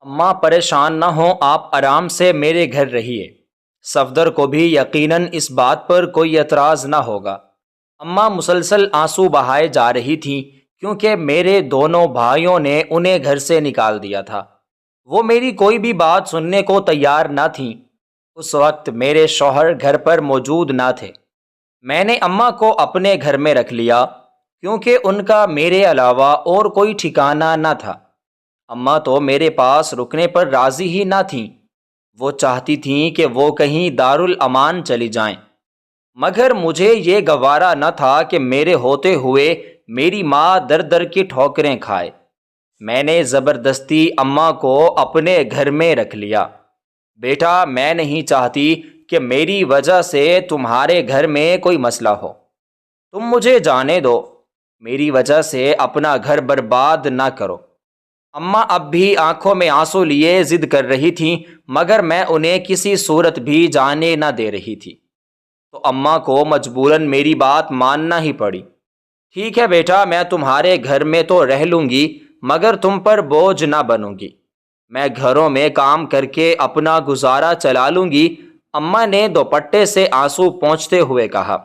اماں پریشان نہ ہوں، آپ آرام سے میرے گھر رہیے۔ صفدر کو بھی یقیناً اس بات پر کوئی اعتراض نہ ہوگا۔ اماں مسلسل آنسو بہائے جا رہی تھیں کیونکہ میرے دونوں بھائیوں نے انہیں گھر سے نکال دیا تھا۔ وہ میری کوئی بھی بات سننے کو تیار نہ تھیں۔ اس وقت میرے شوہر گھر پر موجود نہ تھے۔ میں نے اماں کو اپنے گھر میں رکھ لیا کیونکہ ان کا میرے علاوہ اور کوئی ٹھکانہ نہ تھا۔ اماں تو میرے پاس رکنے پر راضی ہی نہ تھیں۔ وہ چاہتی تھیں کہ وہ کہیں دارالامان چلی جائیں، مگر مجھے یہ گوارا نہ تھا کہ میرے ہوتے ہوئے میری ماں در در کی ٹھوکریں کھائے۔ میں نے زبردستی اماں کو اپنے گھر میں رکھ لیا۔ بیٹا، میں نہیں چاہتی کہ میری وجہ سے تمہارے گھر میں کوئی مسئلہ ہو۔ تم مجھے جانے دو، میری وجہ سے اپنا گھر برباد نہ کرو۔ اماں اب بھی آنکھوں میں آنسو لیے ضد کر رہی تھیں، مگر میں انہیں کسی صورت بھی جانے نہ دے رہی تھی۔ تو اماں کو مجبوراً میری بات ماننا ہی پڑی۔ ٹھیک ہے بیٹا، میں تمہارے گھر میں تو رہ لوں گی، مگر تم پر بوجھ نہ بنوں گی۔ میں گھروں میں کام کر کے اپنا گزارا چلا لوں گی۔ اماں نے دوپٹے سے آنسو پونچھتے ہوئے کہا۔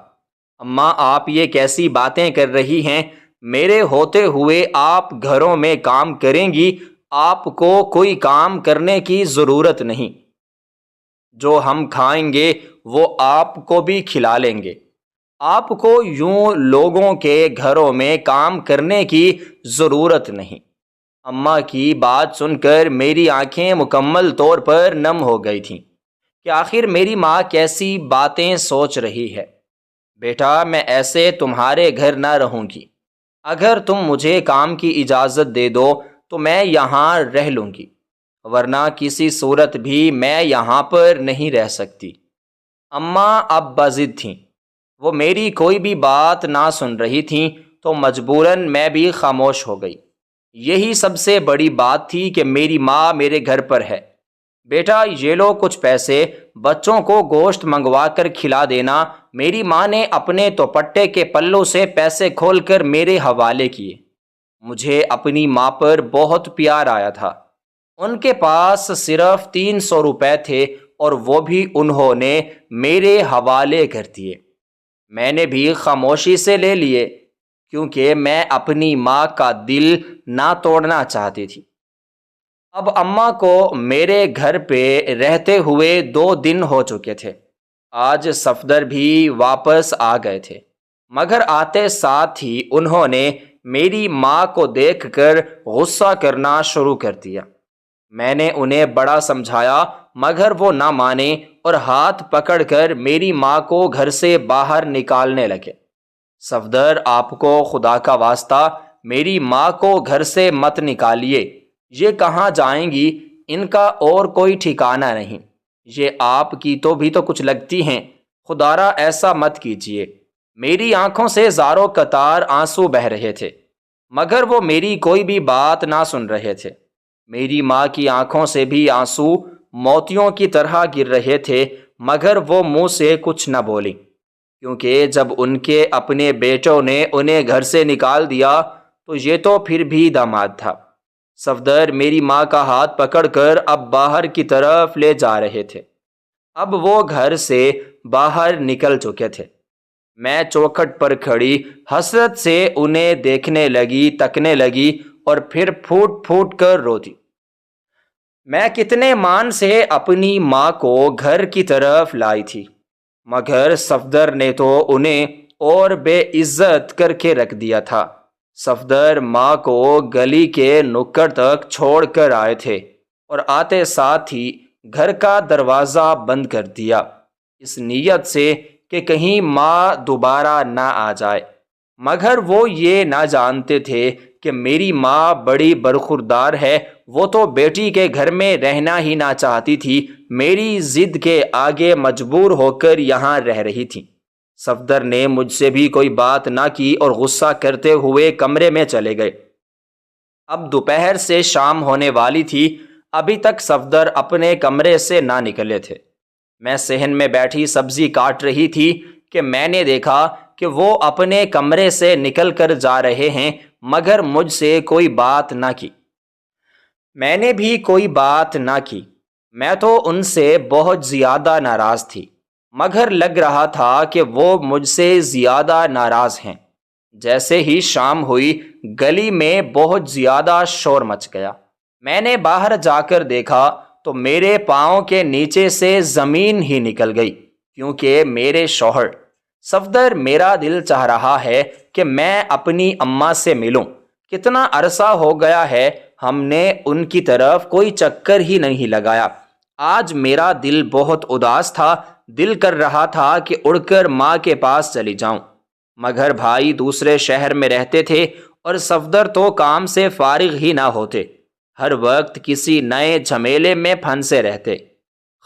اماں، آپ یہ کیسی باتیں کر رہی ہیں؟ میرے ہوتے ہوئے آپ گھروں میں کام کریں گی؟ آپ کو کوئی کام کرنے کی ضرورت نہیں۔ جو ہم کھائیں گے وہ آپ کو بھی کھلا لیں گے۔ آپ کو یوں لوگوں کے گھروں میں کام کرنے کی ضرورت نہیں۔ اماں کی بات سن کر میری آنکھیں مکمل طور پر نم ہو گئی تھیں کہ آخر میری ماں کیسی باتیں سوچ رہی ہے۔ بیٹا، میں ایسے تمہارے گھر نہ رہوں گی۔ اگر تم مجھے کام کی اجازت دے دو تو میں یہاں رہ لوں گی، ورنہ کسی صورت بھی میں یہاں پر نہیں رہ سکتی۔ اماں اب باضد تھیں۔ وہ میری کوئی بھی بات نہ سن رہی تھیں، تو مجبوراً میں بھی خاموش ہو گئی۔ یہی سب سے بڑی بات تھی کہ میری ماں میرے گھر پر ہے۔ بیٹا، یہ لو کچھ پیسے، بچوں کو گوشت منگوا کر کھلا دینا۔ میری ماں نے اپنے دوپٹے کے پلوں سے پیسے کھول کر میرے حوالے کیے۔ مجھے اپنی ماں پر بہت پیار آیا تھا۔ ان کے پاس صرف 300 روپے تھے اور وہ بھی انہوں نے میرے حوالے کر دیے۔ میں نے بھی خاموشی سے لے لیے کیونکہ میں اپنی ماں کا دل نہ توڑنا چاہتی تھی۔ اب اماں کو میرے گھر پہ رہتے ہوئے 2 دن ہو چکے تھے۔ آج صفدر بھی واپس آ گئے تھے، مگر آتے ساتھ ہی انہوں نے میری ماں کو دیکھ کر غصہ کرنا شروع کر دیا۔ میں نے انہیں بڑا سمجھایا، مگر وہ نہ مانے اور ہاتھ پکڑ کر میری ماں کو گھر سے باہر نکالنے لگے۔ صفدر، آپ کو خدا کا واسطہ میری ماں کو گھر سے مت نکالیے۔ یہ کہاں جائیں گی؟ ان کا اور کوئی ٹھکانہ نہیں۔ یہ آپ کی تو بھی تو کچھ لگتی ہیں۔ خدارا ایسا مت کیجیے۔ میری آنکھوں سے زاروں قطار آنسو بہہ رہے تھے، مگر وہ میری کوئی بھی بات نہ سن رہے تھے۔ میری ماں کی آنکھوں سے بھی آنسو موتیوں کی طرح گر رہے تھے، مگر وہ منہ سے کچھ نہ بولی، کیونکہ جب ان کے اپنے بیٹوں نے انہیں گھر سے نکال دیا تو یہ تو پھر بھی داماد تھا۔ صفدر میری ماں کا ہاتھ پکڑ کر اب باہر کی طرف لے جا رہے تھے۔ اب وہ گھر سے باہر نکل چکے تھے۔ میں چوکھٹ پر کھڑی حسرت سے انہیں دیکھنے لگی، تکنے لگی اور پھر پھوٹ پھوٹ کر روتی۔ میں کتنے مان سے اپنی ماں کو گھر کی طرف لائی تھی، مگر صفدر نے تو انہیں اور بے عزت کر کے رکھ دیا تھا۔ صفدر ماں کو گلی کے نکڑ تک چھوڑ کر آئے تھے اور آتے ساتھ ہی گھر کا دروازہ بند کر دیا، اس نیت سے کہ کہیں ماں دوبارہ نہ آ جائے۔ مگر وہ یہ نہ جانتے تھے کہ میری ماں بڑی برخوردار ہے۔ وہ تو بیٹی کے گھر میں رہنا ہی نہ چاہتی تھی، میری ضد کے آگے مجبور ہو کر یہاں رہ رہی تھی۔ صفدر نے مجھ سے بھی کوئی بات نہ کی اور غصہ کرتے ہوئے کمرے میں چلے گئے۔ اب دوپہر سے شام ہونے والی تھی، ابھی تک صفدر اپنے کمرے سے نہ نکلے تھے۔ میں صحن میں بیٹھی سبزی کاٹ رہی تھی کہ میں نے دیکھا کہ وہ اپنے کمرے سے نکل کر جا رہے ہیں، مگر مجھ سے کوئی بات نہ کی۔ میں نے بھی کوئی بات نہ کی، میں تو ان سے بہت زیادہ ناراض تھی، مگر لگ رہا تھا کہ وہ مجھ سے زیادہ ناراض ہیں۔ جیسے ہی شام ہوئی، گلی میں بہت زیادہ شور مچ گیا۔ میں نے باہر جا کر دیکھا تو میرے پاؤں کے نیچے سے زمین ہی نکل گئی، کیونکہ میرے شوہر صفدر، میرا دل چاہ رہا ہے کہ میں اپنی اماں سے ملوں۔ کتنا عرصہ ہو گیا ہے ہم نے ان کی طرف کوئی چکر ہی نہیں لگایا۔ آج میرا دل بہت اداس تھا، دل کر رہا تھا کہ اڑ کر ماں کے پاس چلی جاؤں، مگر بھائی دوسرے شہر میں رہتے تھے اور صفدر تو کام سے فارغ ہی نہ ہوتے، ہر وقت کسی نئے جھمیلے میں پھنسے رہتے۔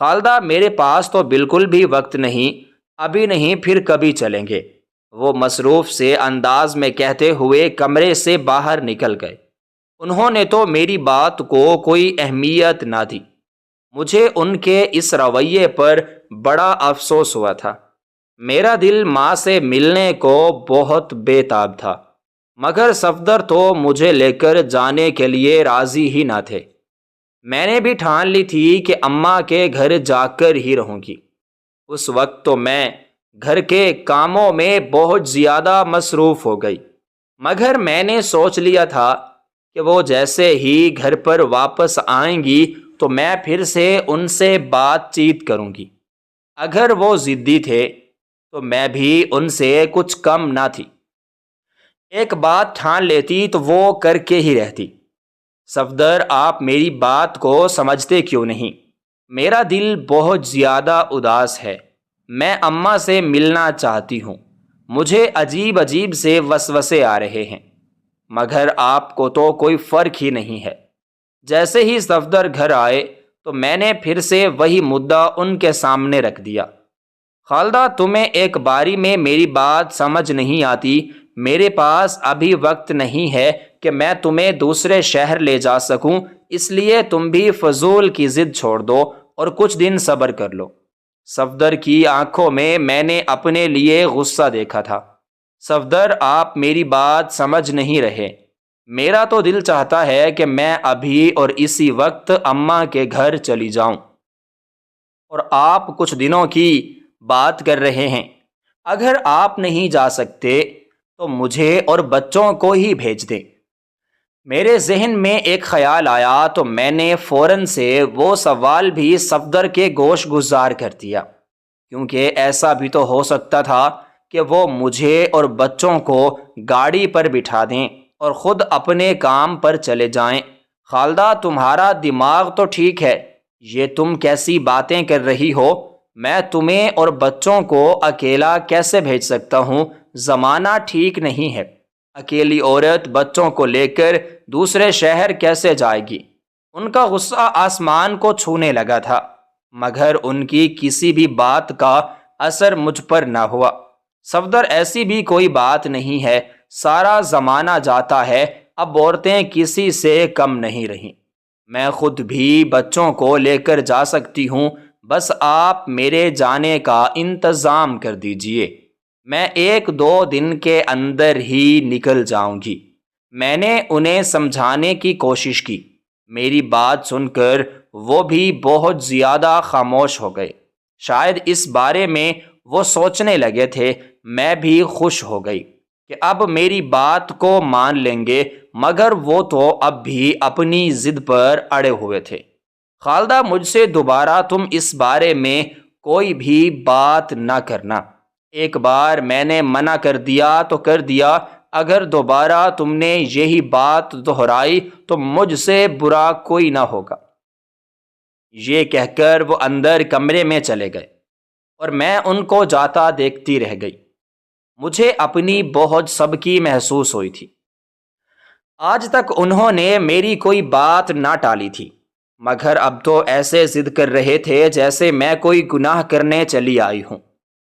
خالدہ، میرے پاس تو بالکل بھی وقت نہیں، ابھی نہیں پھر کبھی چلیں گے، وہ مصروف سے انداز میں کہتے ہوئے کمرے سے باہر نکل گئے۔ انہوں نے تو میری بات کو کوئی اہمیت نہ دی۔ مجھے ان کے اس رویے پر بڑا افسوس ہوا تھا۔ میرا دل ماں سے ملنے کو بہت بے تاب تھا، مگر صفدر تو مجھے لے کر جانے کے لیے راضی ہی نہ تھے۔ میں نے بھی ٹھان لی تھی کہ اماں کے گھر جا کر ہی رہوں گی۔ اس وقت تو میں گھر کے کاموں میں بہت زیادہ مصروف ہو گئی، مگر میں نے سوچ لیا تھا کہ وہ جیسے ہی گھر پر واپس آئیں گی تو میں پھر سے ان سے بات چیت کروں گی۔ اگر وہ ضدی تھے تو میں بھی ان سے کچھ کم نہ تھی۔ ایک بات ٹھان لیتی تو وہ کر کے ہی رہتی۔ صفدر، آپ میری بات کو سمجھتے کیوں نہیں؟ میرا دل بہت زیادہ اداس ہے، میں اماں سے ملنا چاہتی ہوں، مجھے عجیب عجیب سے وسوسے آ رہے ہیں، مگر آپ کو تو کوئی فرق ہی نہیں ہے۔ جیسے ہی صفدر گھر آئے تو میں نے پھر سے وہی مدعا ان کے سامنے رکھ دیا۔ خالدہ، تمہیں ایک باری میں میری بات سمجھ نہیں آتی؟ میرے پاس ابھی وقت نہیں ہے کہ میں تمہیں دوسرے شہر لے جا سکوں، اس لیے تم بھی فضول کی ضد چھوڑ دو اور کچھ دن صبر کر لو۔ صفدر کی آنکھوں میں نے اپنے لیے غصہ دیکھا تھا۔ صفدر، آپ میری بات سمجھ نہیں رہے۔ میرا تو دل چاہتا ہے کہ میں ابھی اور اسی وقت اماں کے گھر چلی جاؤں، اور آپ کچھ دنوں کی بات کر رہے ہیں۔ اگر آپ نہیں جا سکتے تو مجھے اور بچوں کو ہی بھیج دیں۔ میرے ذہن میں ایک خیال آیا تو میں نے فوراً سے وہ سوال بھی صفدر کے گوش گزار کر دیا، کیونکہ ایسا بھی تو ہو سکتا تھا کہ وہ مجھے اور بچوں کو گاڑی پر بٹھا دیں اور خود اپنے کام پر چلے جائیں۔ خالدہ، تمہارا دماغ تو ٹھیک ہے، یہ تم کیسی باتیں کر رہی ہو؟ میں تمہیں اور بچوں کو اکیلا کیسے بھیج سکتا ہوں؟ زمانہ ٹھیک نہیں ہے، اکیلی عورت بچوں کو لے کر دوسرے شہر کیسے جائے گی؟ ان کا غصہ آسمان کو چھونے لگا تھا، مگر ان کی کسی بھی بات کا اثر مجھ پر نہ ہوا۔ صفدر، ایسی بھی کوئی بات نہیں ہے، سارا زمانہ جاتا ہے، اب عورتیں کسی سے کم نہیں رہیں۔ میں خود بھی بچوں کو لے کر جا سکتی ہوں، بس آپ میرے جانے کا انتظام کر دیجئے، میں 1-2 دن کے اندر ہی نکل جاؤں گی۔ میں نے انہیں سمجھانے کی کوشش کی، میری بات سن کر وہ بھی بہت زیادہ خاموش ہو گئے۔ شاید اس بارے میں وہ سوچنے لگے تھے۔ میں بھی خوش ہو گئی کہ اب میری بات کو مان لیں گے، مگر وہ تو اب بھی اپنی ضد پر اڑے ہوئے تھے۔ خالدہ، مجھ سے دوبارہ تم اس بارے میں کوئی بھی بات نہ کرنا۔ ایک بار میں نے منع کر دیا تو کر دیا، اگر دوبارہ تم نے یہی بات دہرائی تو مجھ سے برا کوئی نہ ہوگا۔ یہ کہہ کر وہ اندر کمرے میں چلے گئے اور میں ان کو جاتا دیکھتی رہ گئی۔ مجھے اپنی بہت سبکی محسوس ہوئی تھی۔ آج تک انہوں نے میری کوئی بات نہ ٹالی تھی، مگر اب تو ایسے ضد کر رہے تھے جیسے میں کوئی گناہ کرنے چلی آئی ہوں۔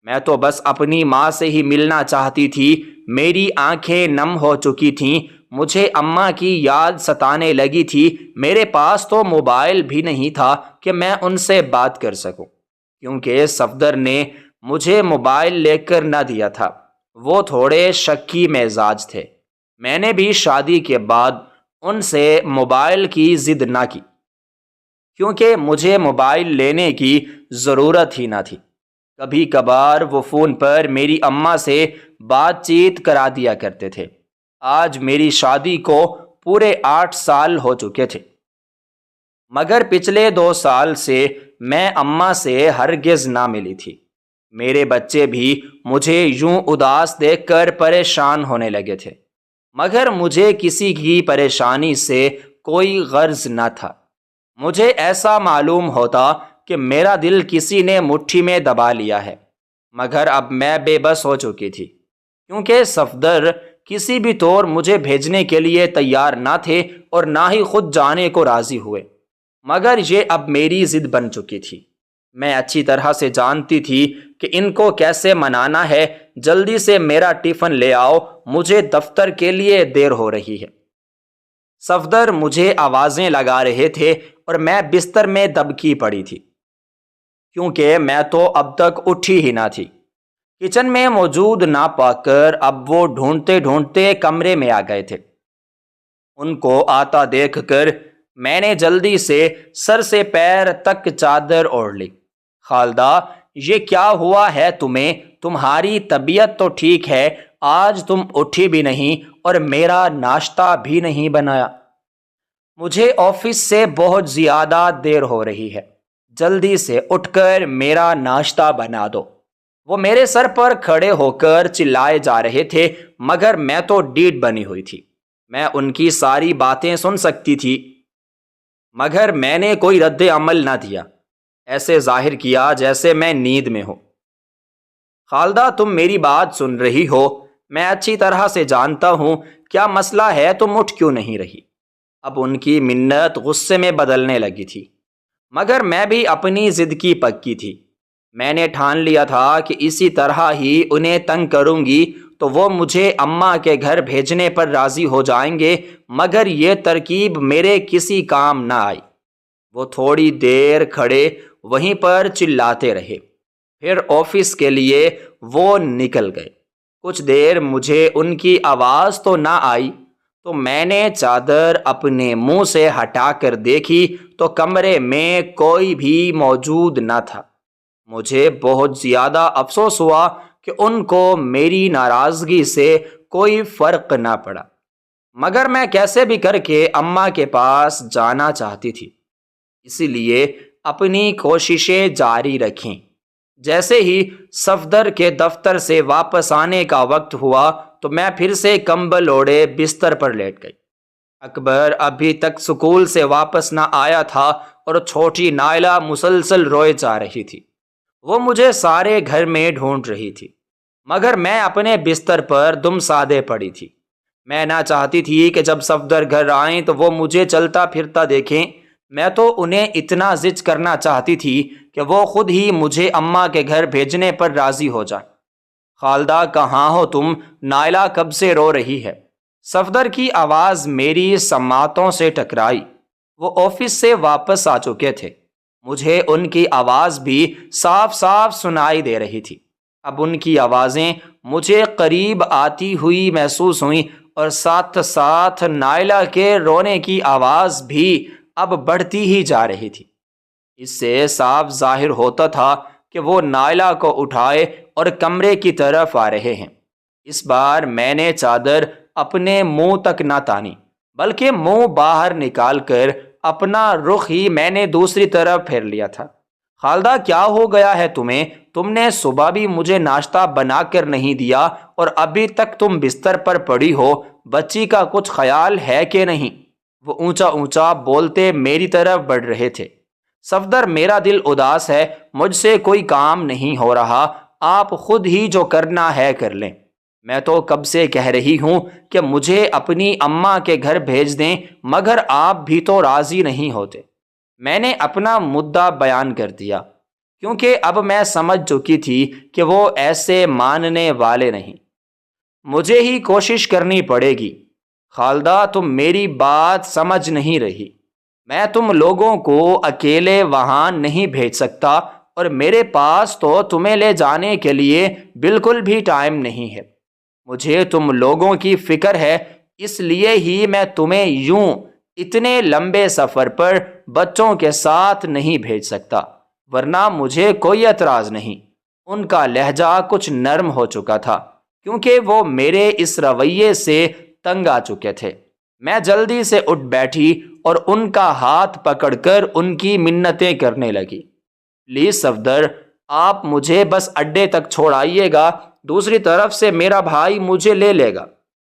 میں تو بس اپنی ماں سے ہی ملنا چاہتی تھی، میری آنکھیں نم ہو چکی تھیں، مجھے اماں کی یاد ستانے لگی تھی۔ میرے پاس تو موبائل بھی نہیں تھا کہ میں ان سے بات کر سکوں، کیونکہ صفدر نے مجھے موبائل لے کر نہ دیا تھا۔ وہ تھوڑے شکی مزاج تھے۔ میں نے بھی شادی کے بعد ان سے موبائل کی ضد نہ کی، کیونکہ مجھے موبائل لینے کی ضرورت ہی نہ تھی۔ کبھی کبھار وہ فون پر میری اماں سے بات چیت کرا دیا کرتے تھے۔ آج میری شادی کو پورے 8 سال ہو چکے تھے، مگر پچھلے 2 سال سے میں اماں سے ہرگز نہ ملی تھی۔ میرے بچے بھی مجھے یوں اداس دیکھ کر پریشان ہونے لگے تھے، مگر مجھے کسی کی پریشانی سے کوئی غرض نہ تھا۔ مجھے ایسا معلوم ہوتا کہ میرا دل کسی نے مٹھی میں دبا لیا ہے، مگر اب میں بے بس ہو چکی تھی، کیونکہ صفدر کسی بھی طور مجھے بھیجنے کے لیے تیار نہ تھے اور نہ ہی خود جانے کو راضی ہوئے، مگر یہ اب میری ضد بن چکی تھی۔ میں اچھی طرح سے جانتی تھی کہ ان کو کیسے منانا ہے۔ جلدی سے میرا ٹفن لے آؤ، مجھے دفتر کے لیے دیر ہو رہی ہے۔ صفدر مجھے آوازیں لگا رہے تھے اور میں بستر میں دبکی پڑی تھی، کیونکہ میں تو اب تک اٹھی ہی نہ تھی۔ کچن میں موجود نہ پا کر اب وہ ڈھونڈتے ڈھونڈتے کمرے میں آ گئے تھے۔ ان کو آتا دیکھ کر میں نے جلدی سے سر سے پیر تک چادر اوڑھ لی۔ خالدہ، یہ کیا ہوا ہے تمہیں؟ تمہاری طبیعت تو ٹھیک ہے، آج تم اٹھی بھی نہیں اور میرا ناشتہ بھی نہیں بنایا۔ مجھے آفس سے بہت زیادہ دیر ہو رہی ہے، جلدی سے اٹھ کر میرا ناشتہ بنا دو۔ وہ میرے سر پر کھڑے ہو کر چلائے جا رہے تھے، مگر میں تو ڈیڑھ بنی ہوئی تھی۔ میں ان کی ساری باتیں سن سکتی تھی، مگر میں نے کوئی رد عمل نہ دیا، ایسے ظاہر کیا جیسے میں نیند میں ہوں۔ خالدہ، تم میری بات سن رہی ہو؟ میں اچھی طرح سے جانتا ہوں کیا مسئلہ ہے، تم اٹھ کیوں نہیں رہی؟ اب ان کی منت غصے میں بدلنے لگی تھی، مگر میں بھی اپنی ضد کی پکی تھی۔ میں نے ٹھان لیا تھا کہ اسی طرح ہی انہیں تنگ کروں گی تو وہ مجھے اماں کے گھر بھیجنے پر راضی ہو جائیں گے، مگر یہ ترکیب میرے کسی کام نہ آئی۔ وہ تھوڑی دیر کھڑے وہیں پر چلاتے رہے، پھر آفس کے لیے وہ نکل گئے۔ کچھ دیر مجھے ان کی آواز تو نہ آئی، تو میں نے چادر اپنے منہ سے ہٹا کر دیکھی تو کمرے میں کوئی بھی موجود نہ تھا۔ مجھے بہت زیادہ افسوس ہوا کہ ان کو میری ناراضگی سے کوئی فرق نہ پڑا، مگر میں کیسے بھی کر کے اماں کے پاس جانا چاہتی تھی، اسی لیے اپنی کوششیں جاری رکھیں۔ جیسے ہی صفدر کے دفتر سے واپس آنے کا وقت ہوا تو میں پھر سے کمبل اوڑھے بستر پر لیٹ گئی۔ اکبر ابھی تک سکول سے واپس نہ آیا تھا اور چھوٹی نائلہ مسلسل روئے جا رہی تھی۔ وہ مجھے سارے گھر میں ڈھونڈ رہی تھی، مگر میں اپنے بستر پر دم سادے پڑی تھی۔ میں نہ چاہتی تھی کہ جب صفدر گھر آئیں تو وہ مجھے چلتا پھرتا دیکھیں۔ میں تو انہیں اتنا زج کرنا چاہتی تھی کہ وہ خود ہی مجھے اماں کے گھر بھیجنے پر راضی ہو جائیں۔ خالدہ، کہاں ہو تم؟ نائلہ کب سے رو رہی ہے۔ صفدر کی آواز میری سماعتوں سے ٹکرائی۔ وہ آفس سے واپس آ چکے تھے، مجھے ان کی آواز بھی صاف صاف سنائی دے رہی تھی۔ اب ان کی آوازیں مجھے قریب آتی ہوئی محسوس ہوئیں اور ساتھ ساتھ نائلہ کے رونے کی آواز بھی اب بڑھتی ہی جا رہی تھی۔ اس سے صاف ظاہر ہوتا تھا کہ وہ نائلہ کو اٹھائے اور کمرے کی طرف آ رہے ہیں۔ اس بار میں نے چادر اپنے منہ تک نہ تانی، بلکہ منہ باہر نکال کر اپنا رخ ہی میں نے دوسری طرف پھیر لیا تھا۔ خالدہ، کیا ہو گیا ہے تمہیں؟ تم نے صبح بھی مجھے ناشتہ بنا کر نہیں دیا اور ابھی تک تم بستر پر پڑی ہو۔ بچی کا کچھ خیال ہے کہ نہیں؟ وہ اونچا اونچا بولتے میری طرف بڑھ رہے تھے۔ صفدر، میرا دل اداس ہے، مجھ سے کوئی کام نہیں ہو رہا، آپ خود ہی جو کرنا ہے کر لیں۔ میں تو کب سے کہہ رہی ہوں کہ مجھے اپنی اماں کے گھر بھیج دیں، مگر آپ بھی تو راضی نہیں ہوتے۔ میں نے اپنا مدعا بیان کر دیا، کیونکہ اب میں سمجھ چکی تھی کہ وہ ایسے ماننے والے نہیں۔ مجھے ہی کوشش کرنی پڑے گی۔ خالدہ، تم میری بات سمجھ نہیں رہی۔ میں تم لوگوں کو اکیلے وہاں نہیں بھیج سکتا، اور میرے پاس تو تمہیں لے جانے کے لیے بالکل بھی ٹائم نہیں ہے۔ مجھے تم لوگوں کی فکر ہے، اس لیے ہی میں تمہیں یوں اتنے لمبے سفر پر بچوں کے ساتھ نہیں بھیج سکتا، ورنہ مجھے کوئی اعتراض نہیں۔ ان کا لہجہ کچھ نرم ہو چکا تھا کیونکہ وہ میرے اس رویے سے تنگ آ چکے تھے۔ میں جلدی سے اٹھ بیٹھی اور ان کا ہاتھ پکڑ کر ان کی منتیں کرنے لگی۔ پلیز صفدر، آپ مجھے بس اڈے تک چھوڑ آئیے گا، دوسری طرف سے میرا بھائی مجھے لے لے گا۔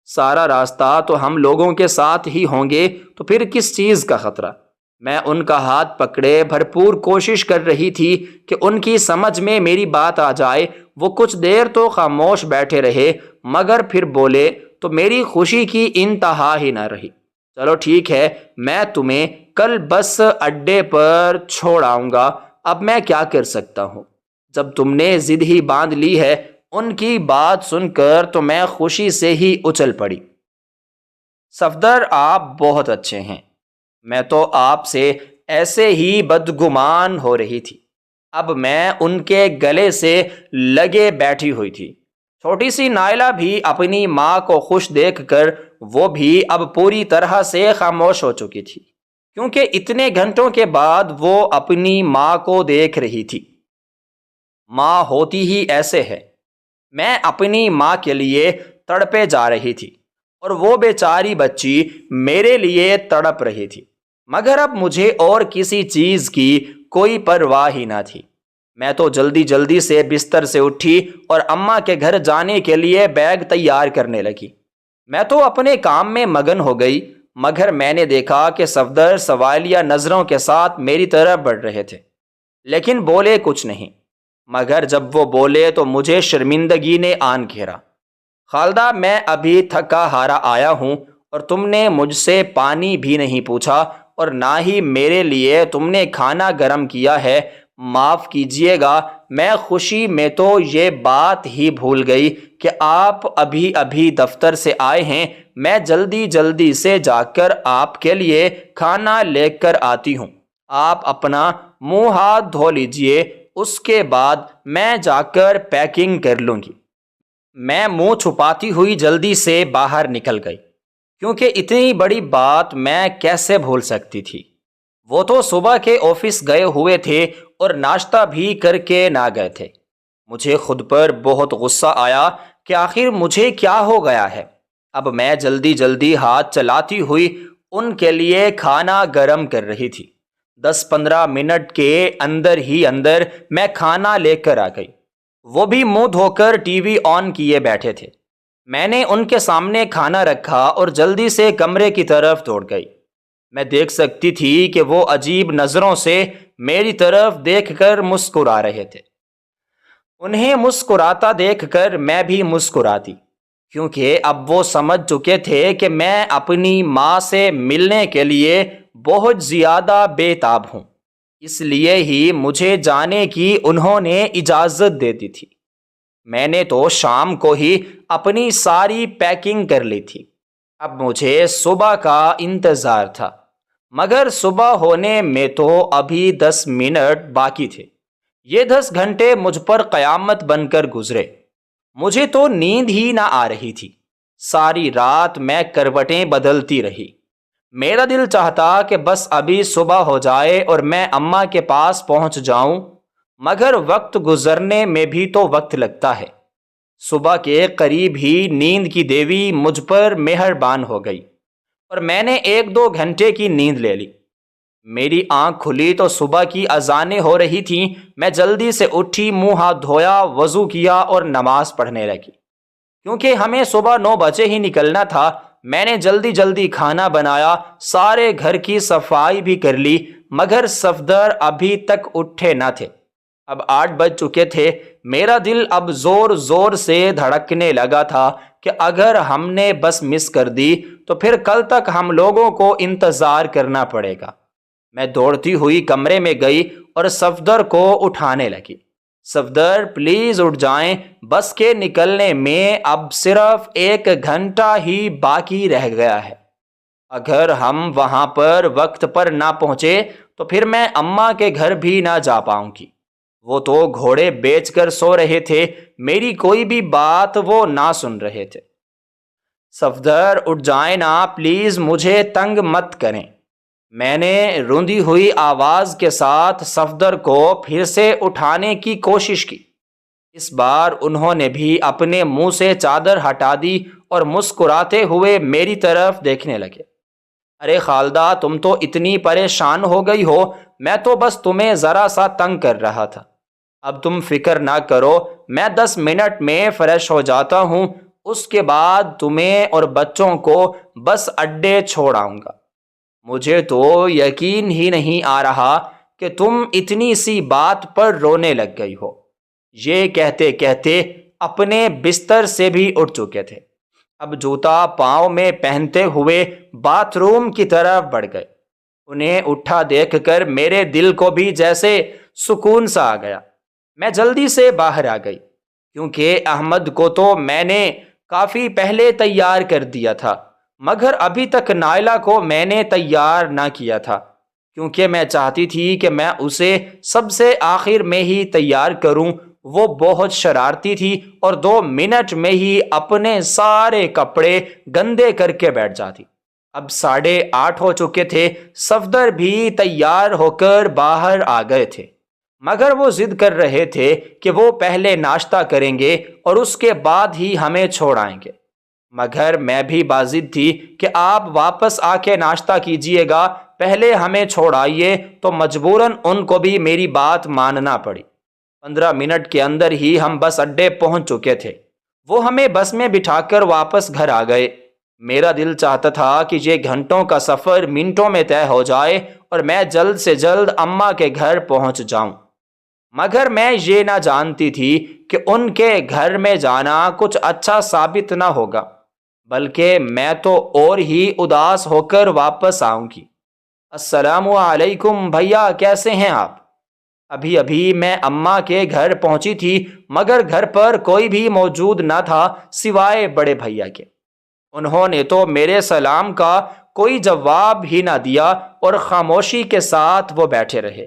سارا راستہ تو ہم لوگوں کے ساتھ ہی ہوں گے، تو پھر کس چیز کا خطرہ؟ میں ان کا ہاتھ پکڑے بھرپور کوشش کر رہی تھی کہ ان کی سمجھ میں میری بات آ جائے۔ وہ کچھ دیر تو خاموش بیٹھے رہے، مگر پھر بولے تو میری خوشی کی انتہا ہی نہ رہی۔ چلو ٹھیک ہے، میں تمہیں کل بس اڈے پر چھوڑ آؤں گا، اب میں کیا کر سکتا ہوں؟ جب تم نے ضد ہی باندھ لی ہے۔ ان کی بات سن کر تو میں خوشی سے ہی اچھل پڑی۔ صفدر، آپ بہت اچھے ہیں، میں تو آپ سے ایسے ہی بدگمان ہو رہی تھی۔ اب میں ان کے گلے سے لگے بیٹھی ہوئی تھی۔ چھوٹی سی نائلہ بھی اپنی ماں کو خوش دیکھ کر وہ بھی اب پوری طرح سے خاموش ہو چکی تھی، کیونکہ اتنے گھنٹوں کے بعد وہ اپنی ماں کو دیکھ رہی تھی۔ ماں ہوتی ہی ایسے ہے۔ میں اپنی ماں کے لیے تڑپے جا رہی تھی اور وہ بیچاری بچی میرے لیے تڑپ رہی تھی، مگر اب مجھے اور کسی چیز کی کوئی پرواہ ہی نہ تھی۔ میں تو جلدی جلدی سے بستر سے اٹھی اور اماں کے گھر جانے کے لیے بیگ تیار کرنے لگی۔ میں تو اپنے کام میں مگن ہو گئی، مگر میں نے دیکھا کہ صفدر سوالیہ نظروں کے ساتھ میری طرف بڑھ رہے تھے، لیکن بولے کچھ نہیں۔ مگر جب وہ بولے تو مجھے شرمندگی نے آن گھیرا۔ خالدہ، میں ابھی تھکا ہارا آیا ہوں اور تم نے مجھ سے پانی بھی نہیں پوچھا اور نہ ہی میرے لیے تم نے کھانا گرم کیا ہے۔ معاف کیجیے گا، میں خوشی میں تو یہ بات ہی بھول گئی کہ آپ ابھی ابھی دفتر سے آئے ہیں۔ میں جلدی جلدی سے جا کر آپ کے لیے کھانا لے کر آتی ہوں۔ آپ اپنا منہ ہاتھ دھو لیجئے، اس کے بعد میں جا کر پیکنگ کر لوں گی۔ میں منہ چھپاتی ہوئی جلدی سے باہر نکل گئی، کیونکہ اتنی بڑی بات میں کیسے بھول سکتی تھی۔ وہ تو صبح کے آفس گئے ہوئے تھے اور ناشتہ بھی کر کے نہ گئے تھے۔ مجھے خود پر بہت غصہ آیا کہ آخر مجھے کیا ہو گیا ہے۔ اب میں جلدی جلدی ہاتھ چلاتی ہوئی ان کے لیے کھانا گرم کر رہی تھی۔ 10-15 منٹ کے اندر ہی اندر میں کھانا لے کر آ گئی۔ وہ بھی منہ دھو کر ٹی وی آن کیے بیٹھے تھے۔ میں نے ان کے سامنے کھانا رکھا اور جلدی سے کمرے کی طرف دوڑ گئی۔ میں دیکھ سکتی تھی کہ وہ عجیب نظروں سے میری طرف دیکھ کر مسکرا رہے تھے۔ انہیں مسکراتا دیکھ کر میں بھی مسکراتی، کیونکہ اب وہ سمجھ چکے تھے کہ میں اپنی ماں سے ملنے کے لیے بہت زیادہ بے تاب ہوں۔ اس لیے ہی مجھے جانے کی انہوں نے اجازت دے دی تھی۔ میں نے تو شام کو ہی اپنی ساری پیکنگ کر لی تھی۔ اب مجھے صبح کا انتظار تھا، مگر صبح ہونے میں تو ابھی 10 منٹ باقی تھے۔ یہ 10 گھنٹے مجھ پر قیامت بن کر گزرے۔ مجھے تو نیند ہی نہ آ رہی تھی۔ ساری رات میں کروٹیں بدلتی رہی۔ میرا دل چاہتا کہ بس ابھی صبح ہو جائے اور میں اماں کے پاس پہنچ جاؤں، مگر وقت گزرنے میں بھی تو وقت لگتا ہے۔ صبح کے قریب ہی نیند کی دیوی مجھ پر مہربان ہو گئی اور میں نے 1-2 گھنٹے کی نیند لے لی۔ میری آنکھ کھلی تو صبح کی اذانیں ہو رہی تھیں۔ میں جلدی سے اٹھی، منہ ہاتھ دھویا، وضو کیا اور نماز پڑھنے لگی۔ کیونکہ ہمیں صبح 9 بجے ہی نکلنا تھا، میں نے جلدی جلدی کھانا بنایا، سارے گھر کی صفائی بھی کر لی، مگر صفدر ابھی تک اٹھے نہ تھے۔ اب 8 بج چکے تھے۔ میرا دل اب زور زور سے دھڑکنے لگا تھا کہ اگر ہم نے بس مس کر دی تو پھر کل تک ہم لوگوں کو انتظار کرنا پڑے گا۔ میں دوڑتی ہوئی کمرے میں گئی اور صفدر کو اٹھانے لگی۔ صفدر، پلیز اٹھ جائیں، بس کے نکلنے میں اب صرف 1 گھنٹہ ہی باقی رہ گیا ہے۔ اگر ہم وہاں پر وقت پر نہ پہنچے تو پھر میں اماں کے گھر بھی نہ جا پاؤں گی۔ وہ تو گھوڑے بیچ کر سو رہے تھے، میری کوئی بھی بات وہ نہ سن رہے تھے۔ صفدر اٹھ جائیں نا پلیز، مجھے تنگ مت کریں۔ میں نے روندی ہوئی آواز کے ساتھ صفدر کو پھر سے اٹھانے کی کوشش کی۔ اس بار انہوں نے بھی اپنے منہ سے چادر ہٹا دی اور مسکراتے ہوئے میری طرف دیکھنے لگے۔ ارے خالدہ، تم تو اتنی پریشان ہو گئی ہو، میں تو بس تمہیں ذرا سا تنگ کر رہا تھا۔ اب تم فکر نہ کرو، میں 10 منٹ میں فریش ہو جاتا ہوں، اس کے بعد تمہیں اور بچوں کو بس اڈے چھوڑ آؤں گا۔ مجھے تو یقین ہی نہیں آ رہا کہ تم اتنی سی بات پر رونے لگ گئی ہو۔ یہ کہتے کہتے اپنے بستر سے بھی اٹھ چکے تھے۔ اب جوتا پاؤں میں پہنتے ہوئے باتھ روم کی طرف بڑھ گئے۔ انہیں اٹھا دیکھ کر میرے دل کو بھی جیسے سکون سا آ گیا۔ میں جلدی سے باہر آ گئی، کیونکہ احمد کو تو میں نے کافی پہلے تیار کر دیا تھا، مگر ابھی تک نائلہ کو میں نے تیار نہ کیا تھا، کیونکہ میں چاہتی تھی کہ میں اسے سب سے آخر میں ہی تیار کروں۔ وہ بہت شرارتی تھی اور 2 منٹ میں ہی اپنے سارے کپڑے گندے کر کے بیٹھ جاتی۔ اب 8:30 ہو چکے تھے، صفدر بھی تیار ہو کر باہر آ گئے تھے، مگر وہ ضد کر رہے تھے کہ وہ پہلے ناشتہ کریں گے اور اس کے بعد ہی ہمیں چھوڑ آئیں گے۔ مگر میں بھی باضد تھی کہ آپ واپس آ کے ناشتہ کیجئے گا، پہلے ہمیں چھوڑ آئیے، تو مجبوراً ان کو بھی میری بات ماننا پڑی۔ 15 منٹ کے اندر ہی ہم بس اڈے پہنچ چکے تھے۔ وہ ہمیں بس میں بٹھا کر واپس گھر آ گئے۔ میرا دل چاہتا تھا کہ یہ گھنٹوں کا سفر منٹوں میں طے ہو جائے اور میں جلد سے جلد اماں کے گھر پہنچ جاؤں، مگر میں یہ نہ جانتی تھی کہ ان کے گھر میں جانا کچھ اچھا ثابت نہ ہوگا، بلکہ میں تو اور ہی اداس ہو کر واپس آؤں گی۔ السلام علیکم بھیا، کیسے ہیں آپ؟ ابھی میں اماں کے گھر پہنچی تھی، مگر گھر پر کوئی بھی موجود نہ تھا سوائے بڑے بھیا کے۔ انہوں نے تو میرے سلام کا کوئی جواب ہی نہ دیا اور خاموشی کے ساتھ وہ بیٹھے رہے۔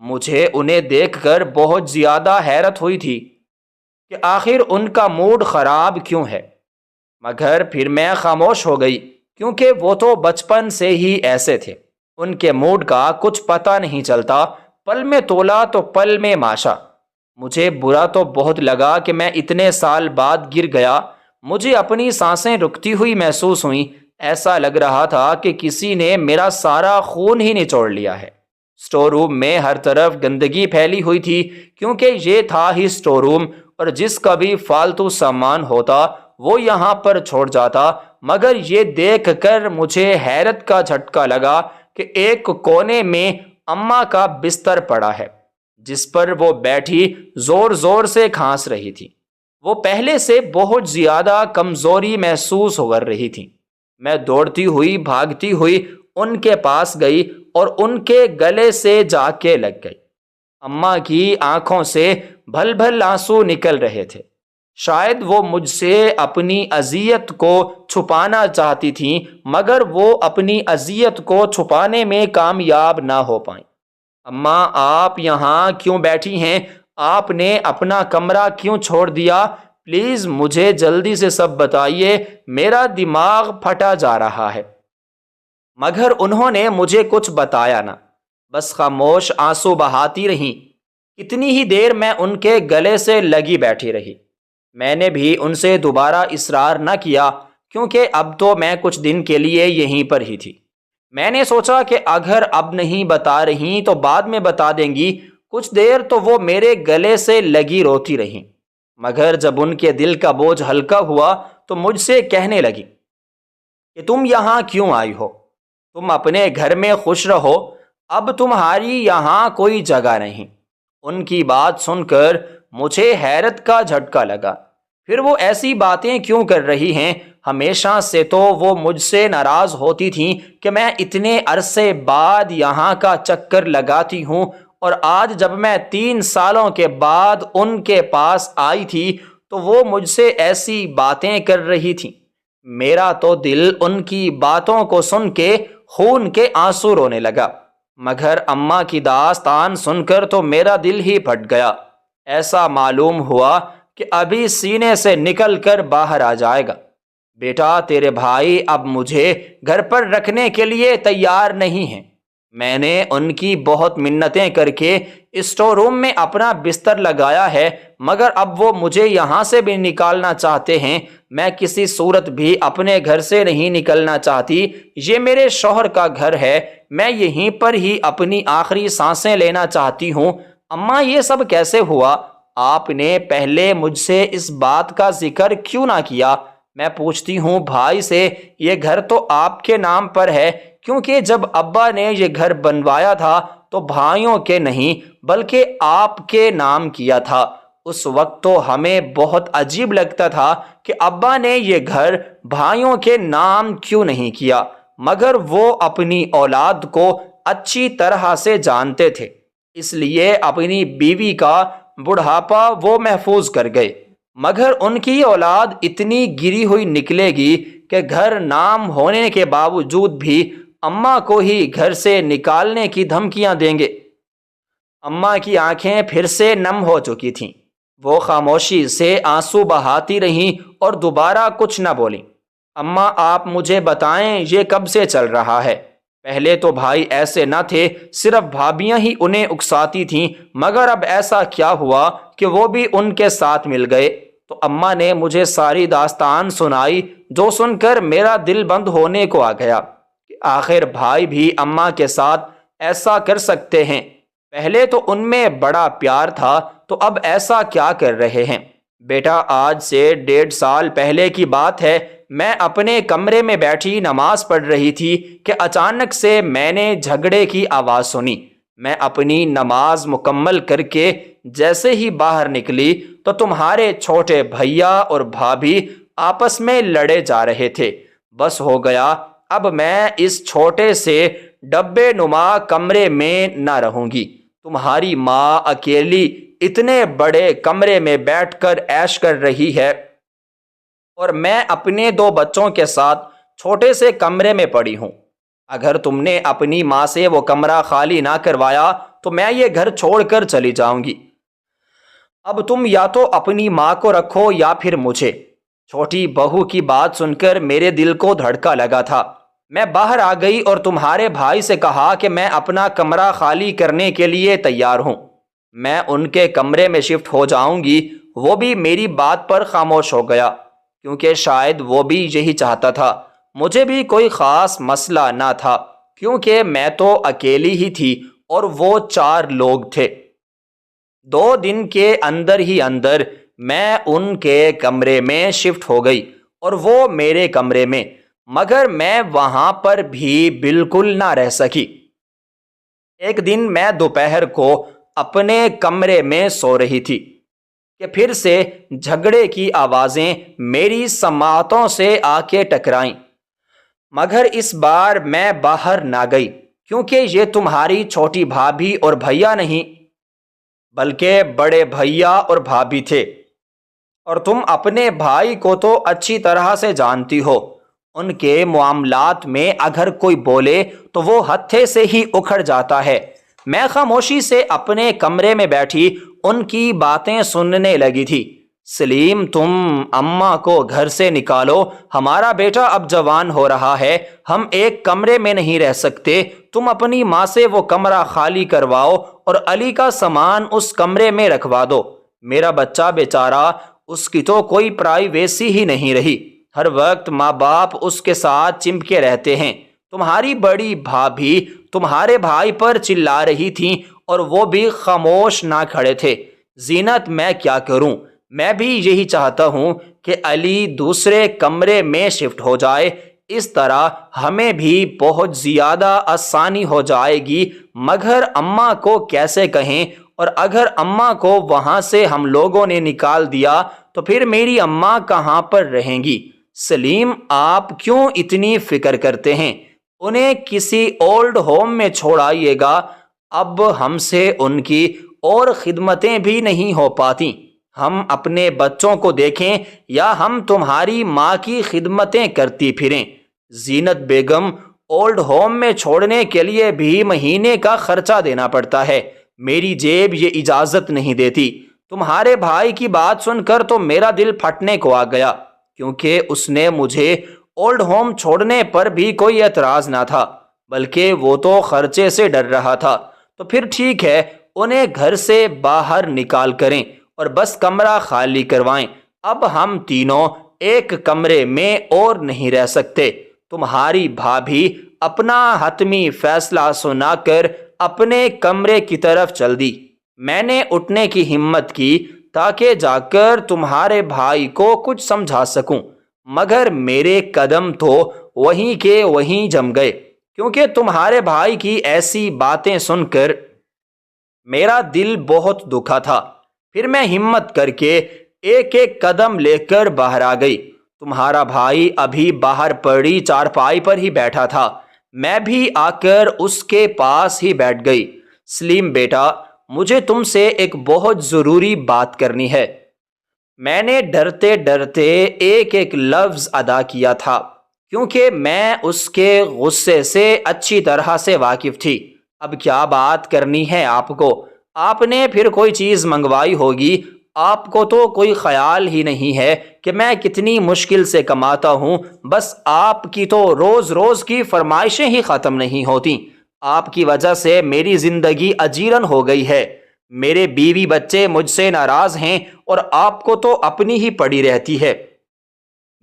مجھے انہیں دیکھ کر بہت زیادہ حیرت ہوئی تھی کہ آخر ان کا موڈ خراب کیوں ہے، مگر پھر میں خاموش ہو گئی، کیونکہ وہ تو بچپن سے ہی ایسے تھے۔ ان کے موڈ کا کچھ پتہ نہیں چلتا، پل میں تولا تو پل میں ماشا۔ مجھے برا تو بہت لگا کہ میں اتنے سال بعد گر گیا۔ مجھے اپنی سانسیں رکتی ہوئی محسوس ہوئیں، ایسا لگ رہا تھا کہ کسی نے میرا سارا خون ہی نچوڑ لیا ہے۔ اسٹور روم میں ہر طرف گندگی پھیلی ہوئی تھی، کیونکہ یہ تھا ہی اسٹور روم، اور جس کا بھی فالتو سامان ہوتا وہ یہاں پر چھوڑ جاتا۔ مگر یہ دیکھ کر مجھے حیرت کا جھٹکا لگا کہ ایک کونے میں اماں کا بستر پڑا ہے، جس پر وہ بیٹھی زور زور سے کھانس رہی تھی۔ وہ پہلے سے بہت زیادہ کمزوری محسوس ہو کر رہی تھی۔ میں دوڑتی ہوئی بھاگتی ہوئی ان کے پاس گئی اور ان کے گلے سے جا کے لگ گئی۔ اماں کی آنکھوں سے بھل بھل آنسو نکل رہے تھے۔ شاید وہ مجھ سے اپنی اذیت کو چھپانا چاہتی تھیں، مگر وہ اپنی اذیت کو چھپانے میں کامیاب نہ ہو پائیں۔ اماں، آپ یہاں کیوں بیٹھی ہیں؟ آپ نے اپنا کمرہ کیوں چھوڑ دیا؟ پلیز مجھے جلدی سے سب بتائیے، میرا دماغ پھٹا جا رہا ہے۔ مگر انہوں نے مجھے کچھ بتایا نہ، بس خاموش آنسو بہاتی رہیں۔ اتنی ہی دیر میں ان کے گلے سے لگی بیٹھی رہی۔ میں نے بھی ان سے دوبارہ اصرار نہ کیا، کیونکہ اب تو میں کچھ دن کے لیے یہیں پر ہی تھی۔ میں نے سوچا کہ اگر اب نہیں بتا رہی تو بعد میں بتا دیں گی۔ کچھ دیر تو وہ میرے گلے سے لگی روتی رہیں، مگر جب ان کے دل کا بوجھ ہلکا ہوا تو مجھ سے کہنے لگی کہ تم یہاں کیوں آئی ہو؟ تم اپنے گھر میں خوش رہو، اب تمہاری یہاں کوئی جگہ نہیں۔ ان کی بات سن کر مجھے حیرت کا جھٹکا لگا۔ پھر وہ ایسی باتیں کیوں کر رہی ہیں؟ ہمیشہ سے تو وہ مجھ سے ناراض ہوتی تھیں کہ میں اتنے عرصے بعد یہاں کا چکر لگاتی ہوں، اور آج جب میں 3 سالوں کے بعد ان کے پاس آئی تھی تو وہ مجھ سے ایسی باتیں کر رہی تھیں۔ میرا تو دل ان کی باتوں کو سن کے خون کے آنسو رونے لگا، مگر اماں کی داستان سن کر تو میرا دل ہی پھٹ گیا۔ ایسا معلوم ہوا کہ ابھی سینے سے نکل کر باہر آ جائے گا۔ بیٹا تیرے بھائی اب مجھے گھر پر رکھنے کے لیے تیار نہیں ہیں۔ میں نے ان کی بہت منتیں کر کے اسٹور روم میں اپنا بستر لگایا ہے، مگر اب وہ مجھے یہاں سے بھی نکالنا چاہتے ہیں۔ میں کسی صورت بھی اپنے گھر سے نہیں نکلنا چاہتی، یہ میرے شوہر کا گھر ہے، میں یہیں پر ہی اپنی آخری سانسیں لینا چاہتی ہوں۔ اماں یہ سب کیسے ہوا؟ آپ نے پہلے مجھ سے اس بات کا ذکر کیوں نہ کیا؟ میں پوچھتی ہوں بھائی سے، یہ گھر تو آپ کے نام پر ہے، کیونکہ جب ابا نے یہ گھر بنوایا تھا تو بھائیوں کے نہیں بلکہ آپ کے نام کیا تھا۔ اس وقت تو ہمیں بہت عجیب لگتا تھا کہ ابا نے یہ گھر بھائیوں کے نام کیوں نہیں کیا، مگر وہ اپنی اولاد کو اچھی طرح سے جانتے تھے، اس لیے اپنی بیوی کا بڑھاپا وہ محفوظ کر گئے۔ مگر ان کی اولاد اتنی گری ہوئی نکلے گی کہ گھر نام ہونے کے باوجود بھی اماں کو ہی گھر سے نکالنے کی دھمکیاں دیں گے۔ اماں کی آنکھیں پھر سے نم ہو چکی تھیں، وہ خاموشی سے آنسو بہاتی رہیں اور دوبارہ کچھ نہ بولیں۔ اماں آپ مجھے بتائیں یہ کب سے چل رہا ہے؟ پہلے تو بھائی ایسے نہ تھے، صرف بھابیاں ہی انہیں اکساتی تھیں، مگر اب ایسا کیا ہوا کہ وہ بھی ان کے ساتھ مل گئے؟ تو اماں نے مجھے ساری داستان سنائی، جو سن کر میرا دل بند ہونے کو آ گیا کہ آخر بھائی بھی اماں کے ساتھ ایسا کر سکتے ہیں؟ پہلے تو ان میں بڑا پیار تھا، تو اب ایسا کیا کر رہے ہیں؟ بیٹا آج سے 1.5 سال پہلے کی بات ہے، میں اپنے کمرے میں بیٹھی نماز پڑھ رہی تھی کہ اچانک سے میں نے جھگڑے کی آواز سنی۔ میں اپنی نماز مکمل کر کے جیسے ہی باہر نکلی تو تمہارے چھوٹے بھیا اور بھابھی آپس میں لڑے جا رہے تھے۔ بس ہو گیا، اب میں اس چھوٹے سے ڈبے نما کمرے میں نہ رہوں گی۔ تمہاری ماں اکیلی اتنے بڑے کمرے میں بیٹھ کر عیش کر رہی ہے اور میں اپنے 2 بچوں کے ساتھ چھوٹے سے کمرے میں پڑی ہوں۔ اگر تم نے اپنی ماں سے وہ کمرہ خالی نہ کروایا تو میں یہ گھر چھوڑ کر چلی جاؤں گی۔ اب تم یا تو اپنی ماں کو رکھو یا پھر مجھے۔ چھوٹی بہو کی بات سن کر میرے دل کو دھڑکا لگا تھا۔ میں باہر آ گئی اور تمہارے بھائی سے کہا کہ میں اپنا کمرہ خالی کرنے کے لیے تیار ہوں، میں ان کے کمرے میں شفٹ ہو جاؤں گی۔ وہ بھی میری بات پر خاموش ہو گیا، کیونکہ شاید وہ بھی یہی چاہتا تھا۔ مجھے بھی کوئی خاص مسئلہ نہ تھا، کیونکہ میں تو اکیلی ہی تھی اور وہ 4 لوگ تھے۔ 2 دن کے اندر ہی اندر میں ان کے کمرے میں شفٹ ہو گئی اور وہ میرے کمرے میں، مگر میں وہاں پر بھی بالکل نہ رہ سکی۔ ایک دن میں دوپہر کو اپنے کمرے میں سو رہی تھی کہ پھر سے جھگڑے کی آوازیں میری سماعتوں سے آ کے ٹکرائیں، مگر اس بار میں باہر نہ گئی، کیونکہ یہ تمہاری چھوٹی بھابھی اور بھیا نہیں بلکہ بڑے بھیا اور بھابھی تھے، اور تم اپنے بھائی کو تو اچھی طرح سے جانتی ہو۔ ان کے معاملات میں اگر کوئی بولے تو وہ ہتھے سے ہی اکھڑ جاتا ہے۔ میں خاموشی سے اپنے کمرے میں بیٹھی ان کی باتیں سننے لگی تھی۔ سلیم، تم اماں کو گھر سے نکالو، ہمارا بیٹا اب جوان ہو رہا ہے، ہم ایک کمرے میں نہیں رہ سکتے، تم اپنی ماں سے وہ کمرہ خالی کرواؤ اور علی کا سامان اس کمرے میں رکھوا دو۔ میرا بچہ بیچارہ، اس کی تو کوئی پرائیویسی ہی نہیں رہی، ہر وقت ماں باپ اس کے ساتھ چمکے رہتے ہیں۔ تمہاری بڑی بھابھی تمہارے بھائی پر چلا رہی تھیں اور وہ بھی خاموش نہ کھڑے تھے۔ زینت، میں کیا کروں؟ میں بھی یہی چاہتا ہوں کہ علی دوسرے کمرے میں شفٹ ہو جائے، اس طرح ہمیں بھی بہت زیادہ آسانی ہو جائے گی، مگر اماں کو کیسے کہیں؟ اور اگر اماں کو وہاں سے ہم لوگوں نے نکال دیا تو پھر میری اماں کہاں پر رہیں گی؟ سلیم، آپ کیوں اتنی فکر کرتے ہیں؟ انہیں کسی اولڈ ہوم میں چھوڑ آئیے گا، اب ہم سے ان کی اور خدمتیں بھی نہیں ہو پاتی۔ ہم اپنے بچوں کو دیکھیں یا ہم تمہاری ماں کی خدمتیں کرتی پھریں؟ زینت بیگم، اولڈ ہوم میں چھوڑنے کے لیے بھی مہینے کا خرچہ دینا پڑتا ہے، میری جیب یہ اجازت نہیں دیتی۔ تمہارے بھائی کی بات سن کر تو میرا دل پھٹنے کو آ گیا۔ کیونکہ اس نے مجھے اولڈ ہوم چھوڑنے پر بھی کوئی اعتراض نہ تھا، بلکہ وہ تو خرچے سے ڈر رہا تھا۔ تو پھر ٹھیک ہے، انہیں گھر سے باہر نکال کریں اور بس کمرہ خالی کروائیں۔ اب ہم تینوں ایک کمرے میں اور نہیں رہ سکتے۔ تمہاری بھابھی اپنا حتمی فیصلہ سنا کر اپنے کمرے کی طرف چل دی۔ میں نے اٹھنے کی ہمت کی تاکہ جا کر تمہارے بھائی کو کچھ سمجھا سکوں، مگر میرے قدم تو وہیں کے وہیں جم گئے، کیونکہ تمہارے بھائی کی ایسی باتیں سن کر میرا دل بہت دکھا تھا۔ پھر میں ہمت کر کے ایک ایک قدم لے کر باہر آ گئی۔ تمہارا بھائی ابھی باہر پڑی چارپائی پر ہی بیٹھا تھا۔ میں بھی آ کر اس کے پاس ہی بیٹھ گئی۔ سلیم بیٹا، مجھے تم سے ایک بہت ضروری بات کرنی ہے۔ میں نے ڈرتے ڈرتے ایک ایک لفظ ادا کیا تھا، کیونکہ میں اس کے غصے سے اچھی طرح سے واقف تھی۔ اب کیا بات کرنی ہے آپ کو؟ آپ نے پھر کوئی چیز منگوائی ہوگی۔ آپ کو تو کوئی خیال ہی نہیں ہے کہ میں کتنی مشکل سے کماتا ہوں، بس آپ کی تو روز روز کی فرمائشیں ہی ختم نہیں ہوتی۔ آپ کی وجہ سے میری زندگی اجیرن ہو گئی ہے۔ میرے بیوی بچے مجھ سے ناراض ہیں اور آپ کو تو اپنی ہی پڑی رہتی ہے۔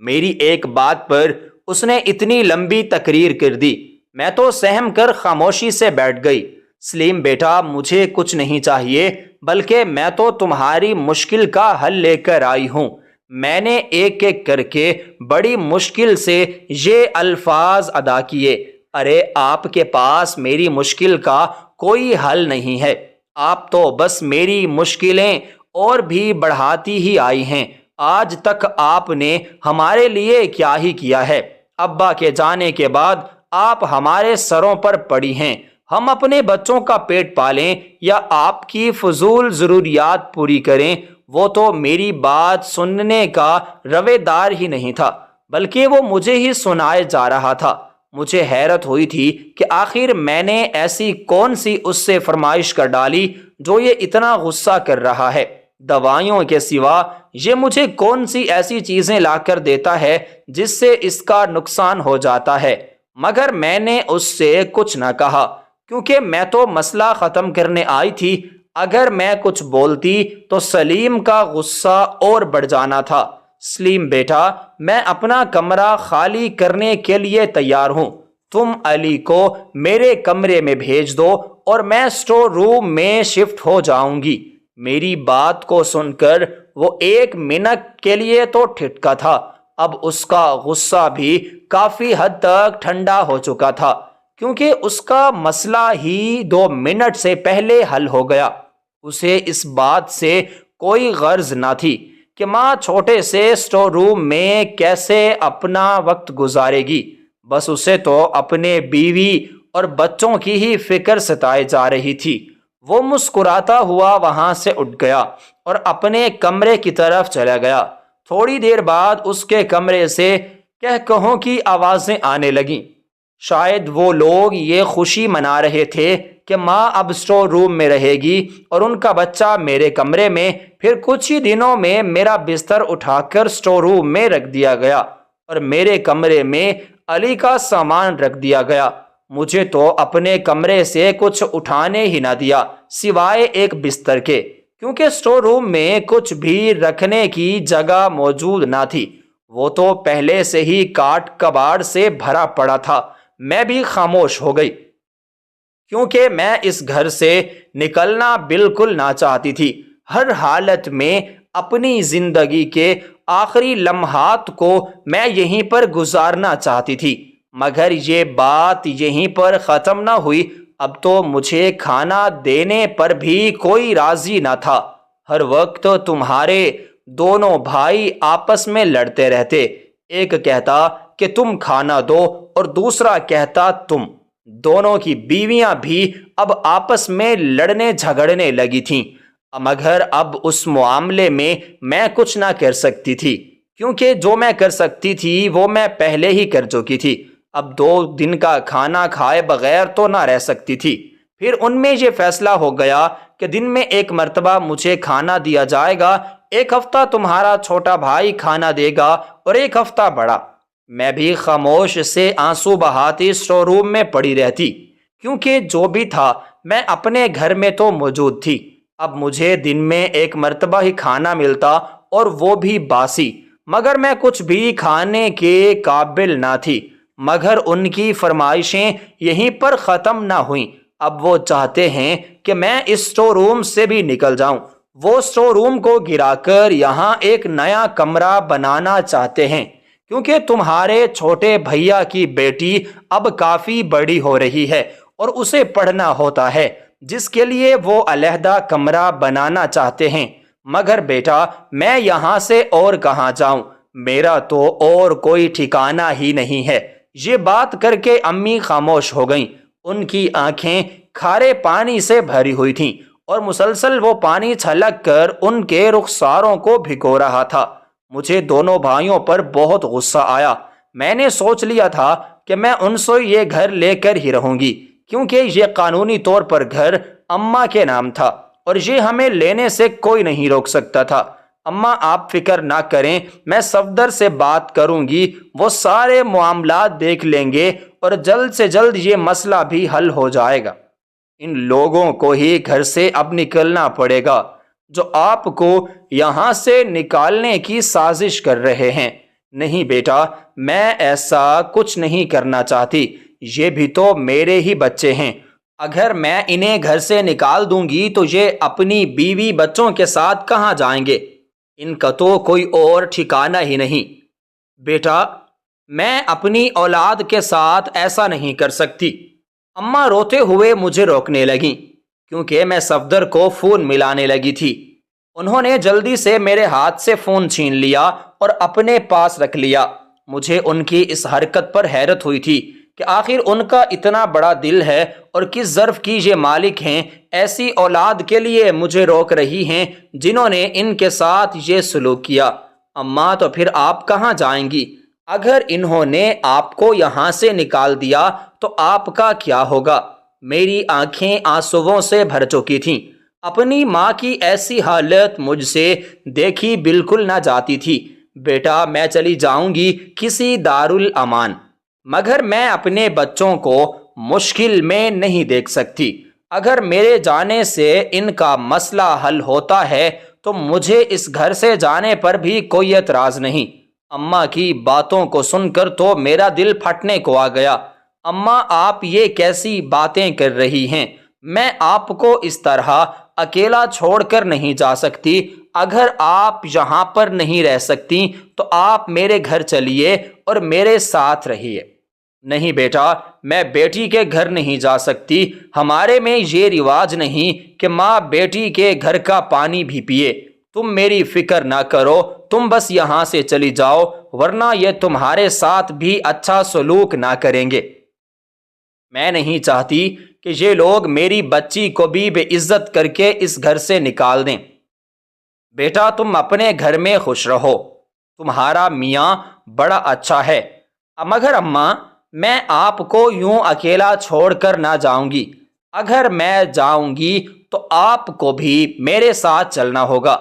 میری ایک بات پر اس نے اتنی لمبی تقریر کر دی، میں تو سہم کر خاموشی سے بیٹھ گئی۔ سلیم بیٹا، مجھے کچھ نہیں چاہیے، بلکہ میں تو تمہاری مشکل کا حل لے کر آئی ہوں۔ میں نے ایک ایک کر کے بڑی مشکل سے یہ الفاظ ادا کیے، ارے آپ کے پاس میری مشکل کا کوئی حل نہیں ہے، آپ تو بس میری مشکلیں اور بھی بڑھاتی ہی آئی ہیں۔ آج تک آپ نے ہمارے لیے کیا ہی کیا ہے؟ ابا کے جانے کے بعد آپ ہمارے سروں پر پڑی ہیں۔ ہم اپنے بچوں کا پیٹ پالیں یا آپ کی فضول ضروریات پوری کریں، وہ تو میری بات سننے کا رویدار ہی نہیں تھا، بلکہ وہ مجھے ہی سنائے جا رہا تھا۔ مجھے حیرت ہوئی تھی کہ آخر میں نے ایسی کون سی اس سے فرمائش کر ڈالی جو یہ اتنا غصہ کر رہا ہے۔ دوائیوں کے سوا یہ مجھے کون سی ایسی چیزیں لا کر دیتا ہے جس سے اس کا نقصان ہو جاتا ہے؟ مگر میں نے اس سے کچھ نہ کہا، کیونکہ میں تو مسئلہ ختم کرنے آئی تھی۔ اگر میں کچھ بولتی تو سلیم کا غصہ اور بڑھ جانا تھا۔ سلیم بیٹا، میں اپنا کمرہ خالی کرنے کے لیے تیار ہوں۔ تم علی کو میرے کمرے میں بھیج دو اور میں اسٹور روم میں شفٹ ہو جاؤں گی۔ میری بات کو سن کر وہ ایک منٹ کے لیے تو ٹھٹکا تھا، اب اس کا غصہ بھی کافی حد تک ٹھنڈا ہو چکا تھا، کیونکہ اس کا مسئلہ ہی 2 منٹ سے پہلے حل ہو گیا۔ اسے اس بات سے کوئی غرض نہ تھی کہ ماں چھوٹے سے اسٹور روم میں کیسے اپنا وقت گزارے گی، بس اسے تو اپنے بیوی اور بچوں کی ہی فکر ستائے جا رہی تھی۔ وہ مسکراتا ہوا وہاں سے اٹھ گیا اور اپنے کمرے کی طرف چلا گیا۔ تھوڑی دیر بعد اس کے کمرے سے کہکہوں کی آوازیں آنے لگیں۔ شاید وہ لوگ یہ خوشی منا رہے تھے کہ ماں اب اسٹور روم میں رہے گی اور ان کا بچہ میرے کمرے میں۔ پھر کچھ ہی دنوں میں میرا بستر اٹھا کر اسٹور روم میں رکھ دیا گیا اور میرے کمرے میں علی کا سامان رکھ دیا گیا۔ مجھے تو اپنے کمرے سے کچھ اٹھانے ہی نہ دیا سوائے ایک بستر کے، کیونکہ اسٹور روم میں کچھ بھی رکھنے کی جگہ موجود نہ تھی، وہ تو پہلے سے ہی کاٹ کباڑ سے بھرا پڑا تھا۔ میں بھی خاموش ہو گئی، کیونکہ میں اس گھر سے نکلنا بالکل نہ چاہتی تھی۔ ہر حالت میں اپنی زندگی کے آخری لمحات کو میں یہیں پر گزارنا چاہتی تھی، مگر یہ بات یہیں پر ختم نہ ہوئی۔ اب تو مجھے کھانا دینے پر بھی کوئی راضی نہ تھا۔ ہر وقت تمہارے دونوں بھائی آپس میں لڑتے رہتے، ایک کہتا کہ تم کھانا دو اور دوسرا کہتا تم۔ دونوں کی بیویاں بھی اب آپس میں لڑنے جھگڑنے لگی تھیں، مگر اب اس معاملے میں کچھ نہ کر سکتی تھی، کیونکہ جو میں کر سکتی تھی وہ میں پہلے ہی کر چکی تھی۔ اب 2 دن کا کھانا کھائے بغیر تو نہ رہ سکتی تھی۔ پھر ان میں یہ فیصلہ ہو گیا کہ دن میں 1 مرتبہ مجھے کھانا دیا جائے گا، ایک ہفتہ تمہارا چھوٹا بھائی کھانا دے گا اور ایک ہفتہ بڑا۔ میں بھی خاموش سے آنسو بہاتی اسٹور روم میں پڑی رہتی، کیونکہ جو بھی تھا میں اپنے گھر میں تو موجود تھی۔ اب مجھے دن میں ایک مرتبہ ہی کھانا ملتا اور وہ بھی باسی، مگر میں کچھ بھی کھانے کے قابل نہ تھی۔ مگر ان کی فرمائشیں یہیں پر ختم نہ ہوئیں۔ اب وہ چاہتے ہیں کہ میں اس اسٹور روم سے بھی نکل جاؤں۔ وہ اسٹور روم کو گرا کر یہاں ایک نیا کمرہ بنانا چاہتے ہیں، کیونکہ تمہارے چھوٹے بھیا کی بیٹی اب کافی بڑی ہو رہی ہے اور اسے پڑھنا ہوتا ہے، جس کے لیے وہ علیحدہ کمرہ بنانا چاہتے ہیں۔ مگر بیٹا میں یہاں سے اور کہاں جاؤں، میرا تو اور کوئی ٹھکانہ ہی نہیں ہے۔ یہ بات کر کے امی خاموش ہو گئیں۔ ان کی آنکھیں کھارے پانی سے بھری ہوئی تھیں اور مسلسل وہ پانی چھلک کر ان کے رخساروں کو بھگو رہا تھا۔ مجھے دونوں بھائیوں پر بہت غصہ آیا۔ میں نے سوچ لیا تھا کہ میں ان سے یہ گھر لے کر ہی رہوں گی، کیونکہ یہ قانونی طور پر گھر اماں کے نام تھا اور یہ ہمیں لینے سے کوئی نہیں روک سکتا تھا۔ اماں آپ فکر نہ کریں، میں صفدر سے بات کروں گی، وہ سارے معاملات دیکھ لیں گے اور جلد سے جلد یہ مسئلہ بھی حل ہو جائے گا۔ ان لوگوں کو ہی گھر سے اب نکلنا پڑے گا جو آپ کو یہاں سے نکالنے کی سازش کر رہے ہیں۔ نہیں بیٹا، میں ایسا کچھ نہیں کرنا چاہتی، یہ بھی تو میرے ہی بچے ہیں۔ اگر میں انہیں گھر سے نکال دوں گی تو یہ اپنی بیوی بچوں کے ساتھ کہاں جائیں گے؟ ان کا تو کوئی اور ٹھکانہ ہی نہیں۔ بیٹا میں اپنی اولاد کے ساتھ ایسا نہیں کر سکتی۔ اماں روتے ہوئے مجھے روکنے لگیں، کیونکہ میں صفدر کو فون ملانے لگی تھی۔ انہوں نے جلدی سے میرے ہاتھ سے فون چھین لیا اور اپنے پاس رکھ لیا۔ مجھے ان کی اس حرکت پر حیرت ہوئی تھی کہ آخر ان کا اتنا بڑا دل ہے اور کس ظرف کی یہ مالک ہیں، ایسی اولاد کے لیے مجھے روک رہی ہیں جنہوں نے ان کے ساتھ یہ سلوک کیا۔ اماں تو پھر آپ کہاں جائیں گی؟ اگر انہوں نے آپ کو یہاں سے نکال دیا تو آپ کا کیا ہوگا؟ میری آنکھیں آنسوؤں سے بھر چکی تھیں۔ اپنی ماں کی ایسی حالت مجھ سے دیکھی بالکل نہ جاتی تھی۔ بیٹا میں چلی جاؤں گی کسی دارالامان، مگر میں اپنے بچوں کو مشکل میں نہیں دیکھ سکتی۔ اگر میرے جانے سے ان کا مسئلہ حل ہوتا ہے تو مجھے اس گھر سے جانے پر بھی کوئی اعتراض نہیں۔ اماں کی باتوں کو سن کر تو میرا دل پھٹنے کو آ گیا۔ اماں آپ یہ کیسی باتیں کر رہی ہیں؟ میں آپ کو اس طرح اکیلا چھوڑ کر نہیں جا سکتی۔ اگر آپ یہاں پر نہیں رہ سکتی تو آپ میرے گھر چلیے اور میرے ساتھ رہیے۔ نہیں بیٹا میں بیٹی کے گھر نہیں جا سکتی۔ ہمارے میں یہ رواج نہیں کہ ماں بیٹی کے گھر کا پانی بھی پیے۔ تم میری فکر نہ کرو، تم بس یہاں سے چلی جاؤ، ورنہ یہ تمہارے ساتھ بھی اچھا سلوک نہ کریں گے۔ میں نہیں چاہتی کہ یہ لوگ میری بچی کو بھی بے عزت کر کے اس گھر سے نکال دیں۔ بیٹا تم اپنے گھر میں خوش رہو، تمہارا میاں بڑا اچھا ہے۔ مگر اماں میں آپ کو یوں اکیلا چھوڑ کر نہ جاؤں گی۔ اگر میں جاؤں گی تو آپ کو بھی میرے ساتھ چلنا ہوگا۔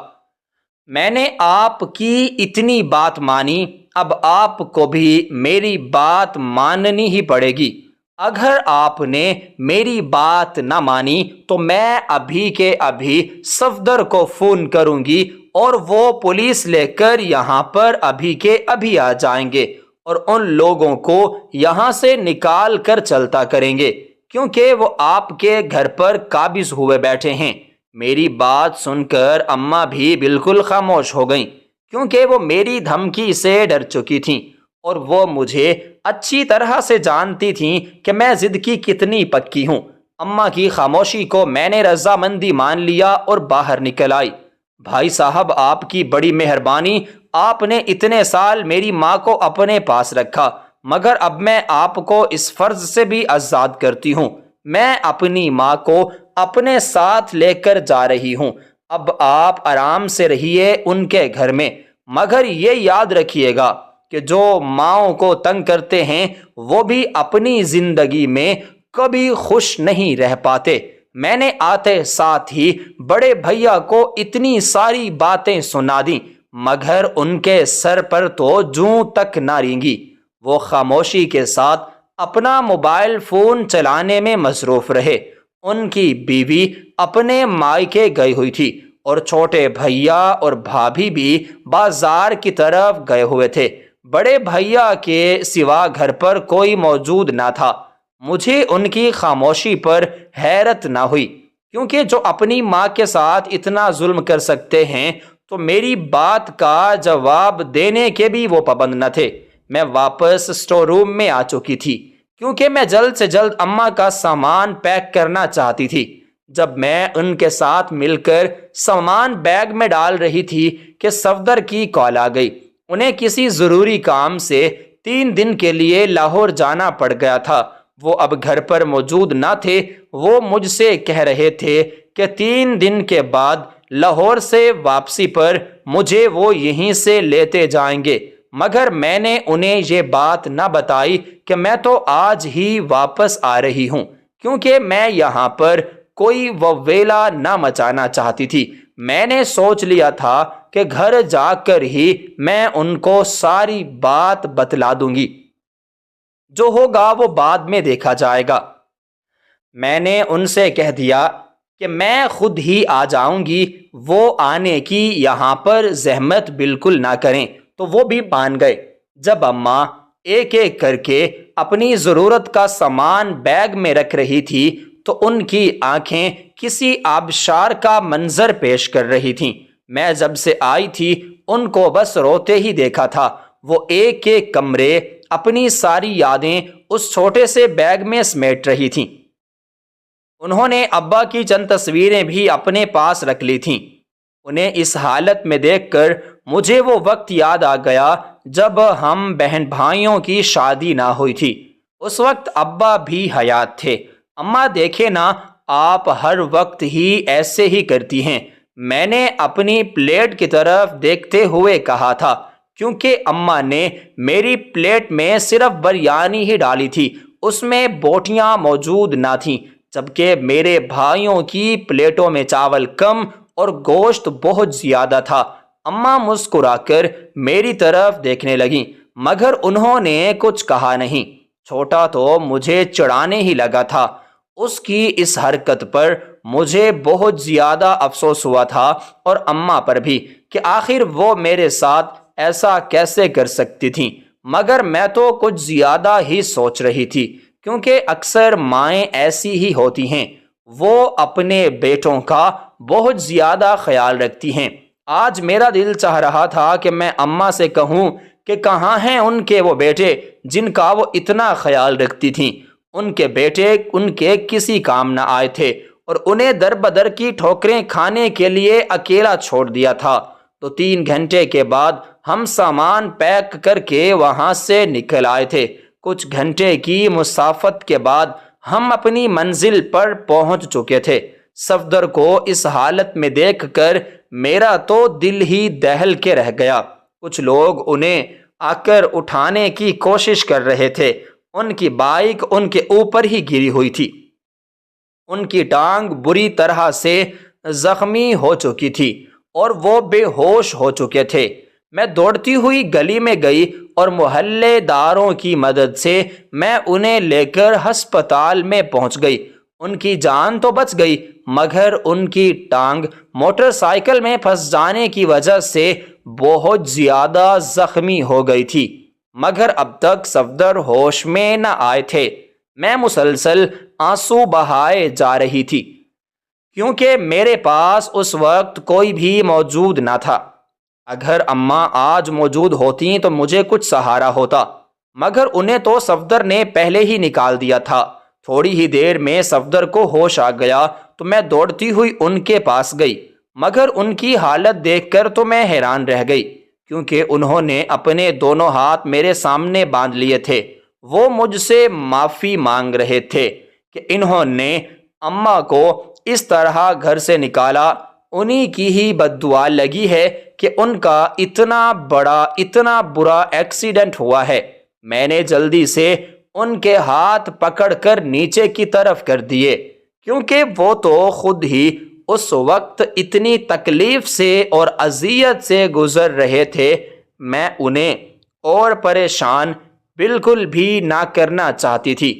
میں نے آپ کی اتنی بات مانی، اب آپ کو بھی میری بات ماننی ہی پڑے گی۔ اگر آپ نے میری بات نہ مانی تو میں ابھی کے ابھی صفدر کو فون کروں گی اور وہ پولیس لے کر یہاں پر ابھی کے ابھی آ جائیں گے اور ان لوگوں کو یہاں سے نکال کر چلتا کریں گے، کیونکہ وہ آپ کے گھر پر قابض ہوئے بیٹھے ہیں۔ میری بات سن کر اماں بھی بالکل خاموش ہو گئیں، کیونکہ وہ میری دھمکی سے ڈر چکی تھیں اور وہ مجھے اچھی طرح سے جانتی تھیں کہ میں ضد کی کتنی پکی ہوں۔ اماں کی خاموشی کو میں نے رضامندی مان لیا اور باہر نکل آئی۔ بھائی صاحب آپ کی بڑی مہربانی، آپ نے اتنے سال میری ماں کو اپنے پاس رکھا، مگر اب میں آپ کو اس فرض سے بھی آزاد کرتی ہوں۔ میں اپنی ماں کو اپنے ساتھ لے کر جا رہی ہوں۔ اب آپ آرام سے رہیے ان کے گھر میں، مگر یہ یاد رکھیے گا کہ جو ماؤں کو تنگ کرتے ہیں وہ بھی اپنی زندگی میں کبھی خوش نہیں رہ پاتے۔ میں نے آتے ساتھ ہی بڑے بھیا کو اتنی ساری باتیں سنا دیں، مگر ان کے سر پر تو جوں تک نہ رینگی۔ وہ خاموشی کے ساتھ اپنا موبائل فون چلانے میں مصروف رہے۔ ان کی بیوی اپنے مائکے گئی ہوئی تھی اور چھوٹے بھیا اور بھابھی بھی بازار کی طرف گئے ہوئے تھے۔ بڑے بھیا کے سوا گھر پر کوئی موجود نہ تھا۔ مجھے ان کی خاموشی پر حیرت نہ ہوئی، کیونکہ جو اپنی ماں کے ساتھ اتنا ظلم کر سکتے ہیں تو میری بات کا جواب دینے کے بھی وہ پابند نہ تھے۔ میں واپس اسٹور روم میں آ چکی تھی، کیونکہ میں جلد سے جلد اماں کا سامان پیک کرنا چاہتی تھی۔ جب میں ان کے ساتھ مل کر سامان بیگ میں ڈال رہی تھی کہ صفدر کی کال آ گئی۔ انہیں کسی ضروری کام سے 3 دن کے لیے لاہور جانا پڑ گیا تھا۔ وہ اب گھر پر موجود نہ تھے۔ وہ مجھ سے کہہ رہے تھے کہ 3 دن کے بعد لاہور سے واپسی پر مجھے وہ یہیں سے لیتے جائیں گے، مگر میں نے انہیں یہ بات نہ بتائی کہ میں تو آج ہی واپس آ رہی ہوں، کیونکہ میں یہاں پر کوئی وویلا نہ مچانا چاہتی تھی۔ میں نے سوچ لیا تھا کہ گھر جا کر ہی میں ان کو ساری بات بتلا دوں گی، جو ہوگا وہ بعد میں دیکھا جائے گا۔ میں نے ان سے کہہ دیا کہ میں خود ہی آ جاؤں گی۔ وہ آنے کی یہاں پر زحمت بالکل نہ کریں، تو وہ بھی مان گئے۔ جب اماں ایک ایک کر کے اپنی ضرورت کا سامان بیگ میں رکھ رہی تھی تو ان کی آنکھیں کسی آبشار کا منظر پیش کر رہی تھیں۔ میں جب سے آئی تھی ان کو بس روتے ہی دیکھا تھا۔ وہ ایک ایک کمرے اپنی ساری یادیں اس چھوٹے سے بیگ میں سمیٹ رہی تھیں۔ انہوں نے ابا کی چند تصویریں بھی اپنے پاس رکھ لی تھیں۔ انہیں اس حالت میں دیکھ کر مجھے وہ وقت یاد آ گیا جب ہم بہن بھائیوں کی شادی نہ ہوئی تھی۔ اس وقت ابا بھی حیات تھے۔ اماں دیکھے نا، آپ ہر وقت ہی ایسے ہی کرتی ہیں، میں نے اپنی پلیٹ کی طرف دیکھتے ہوئے کہا تھا، کیونکہ اماں نے میری پلیٹ میں صرف بریانی ہی ڈالی تھی، اس میں بوٹیاں موجود نہ تھیں، جبکہ میرے بھائیوں کی پلیٹوں میں چاول کم اور گوشت بہت زیادہ تھا۔ اماں مسکرا کر میری طرف دیکھنے لگیں، مگر انہوں نے کچھ کہا نہیں۔ چھوٹا تو مجھے چڑھانے ہی لگا تھا۔ اس کی اس حرکت پر مجھے بہت زیادہ افسوس ہوا تھا، اور اماں پر بھی، کہ آخر وہ میرے ساتھ ایسا کیسے کر سکتی تھیں۔ مگر میں تو کچھ زیادہ ہی سوچ رہی تھی، کیونکہ اکثر مائیں ایسی ہی ہوتی ہیں، وہ اپنے بیٹوں کا بہت زیادہ خیال رکھتی ہیں۔ آج میرا دل چاہ رہا تھا کہ میں اماں سے کہوں کہ کہاں ہیں ان کے وہ بیٹے جن کا وہ اتنا خیال رکھتی تھیں۔ ان کے بیٹے ان کے کسی کام نہ آئے تھے، اور انہیں در بدر کی ٹھوکریں کھانے کے لیے اکیلا چھوڑ دیا تھا۔ تو 3 گھنٹے کے بعد ہم سامان پیک کر کے وہاں سے نکل آئے تھے۔ کچھ گھنٹے کی مسافت کے بعد ہم اپنی منزل پر پہنچ چکے تھے۔ صفدر کو اس حالت میں دیکھ کر میرا تو دل ہی دہل کے رہ گیا۔ کچھ لوگ انہیں آ کر اٹھانے کی کوشش کر رہے تھے۔ ان کی بائک ان کے اوپر ہی گری ہوئی تھی۔ ان کی ٹانگ بری طرح سے زخمی ہو چکی تھی اور وہ بے ہوش ہو چکے تھے۔ میں دوڑتی ہوئی گلی میں گئی اور محلے داروں کی مدد سے میں انہیں لے کر ہسپتال میں پہنچ گئی۔ ان کی جان تو بچ گئی، مگر ان کی ٹانگ موٹر سائیکل میں پھنس جانے کی وجہ سے بہت زیادہ زخمی ہو گئی تھی۔ مگر اب تک صفدر ہوش میں نہ آئے تھے۔ میں مسلسل آنسو بہائے جا رہی تھی، کیونکہ میرے پاس اس وقت کوئی بھی موجود نہ تھا۔ اگر اماں آج موجود ہوتیں تو مجھے کچھ سہارا ہوتا، مگر انہیں تو صفدر نے پہلے ہی نکال دیا تھا۔ تھوڑی ہی دیر میں صفدر کو ہوش آ گیا تو میں دوڑتی ہوئی ان کے پاس گئی، مگر ان کی حالت دیکھ کر تو میں حیران رہ گئی، کیونکہ انہوں نے اپنے دونوں ہاتھ میرے سامنے باندھ لیے تھے۔ وہ مجھ سے معافی مانگ رہے تھے کہ انہوں نے اماں کو اس طرح گھر سے نکالا، انہی کی ہی بد دعا لگی ہے کہ ان کا اتنا بڑا اتنا برا ایکسیڈنٹ ہوا ہے۔ میں نے جلدی سے ان کے ہاتھ پکڑ کر نیچے کی طرف کر دیے۔ کیونکہ وہ تو خود ہی اس وقت اتنی تکلیف سے اور اذیت سے گزر رہے تھے، میں انہیں اور پریشان بالکل بھی نہ کرنا چاہتی تھی،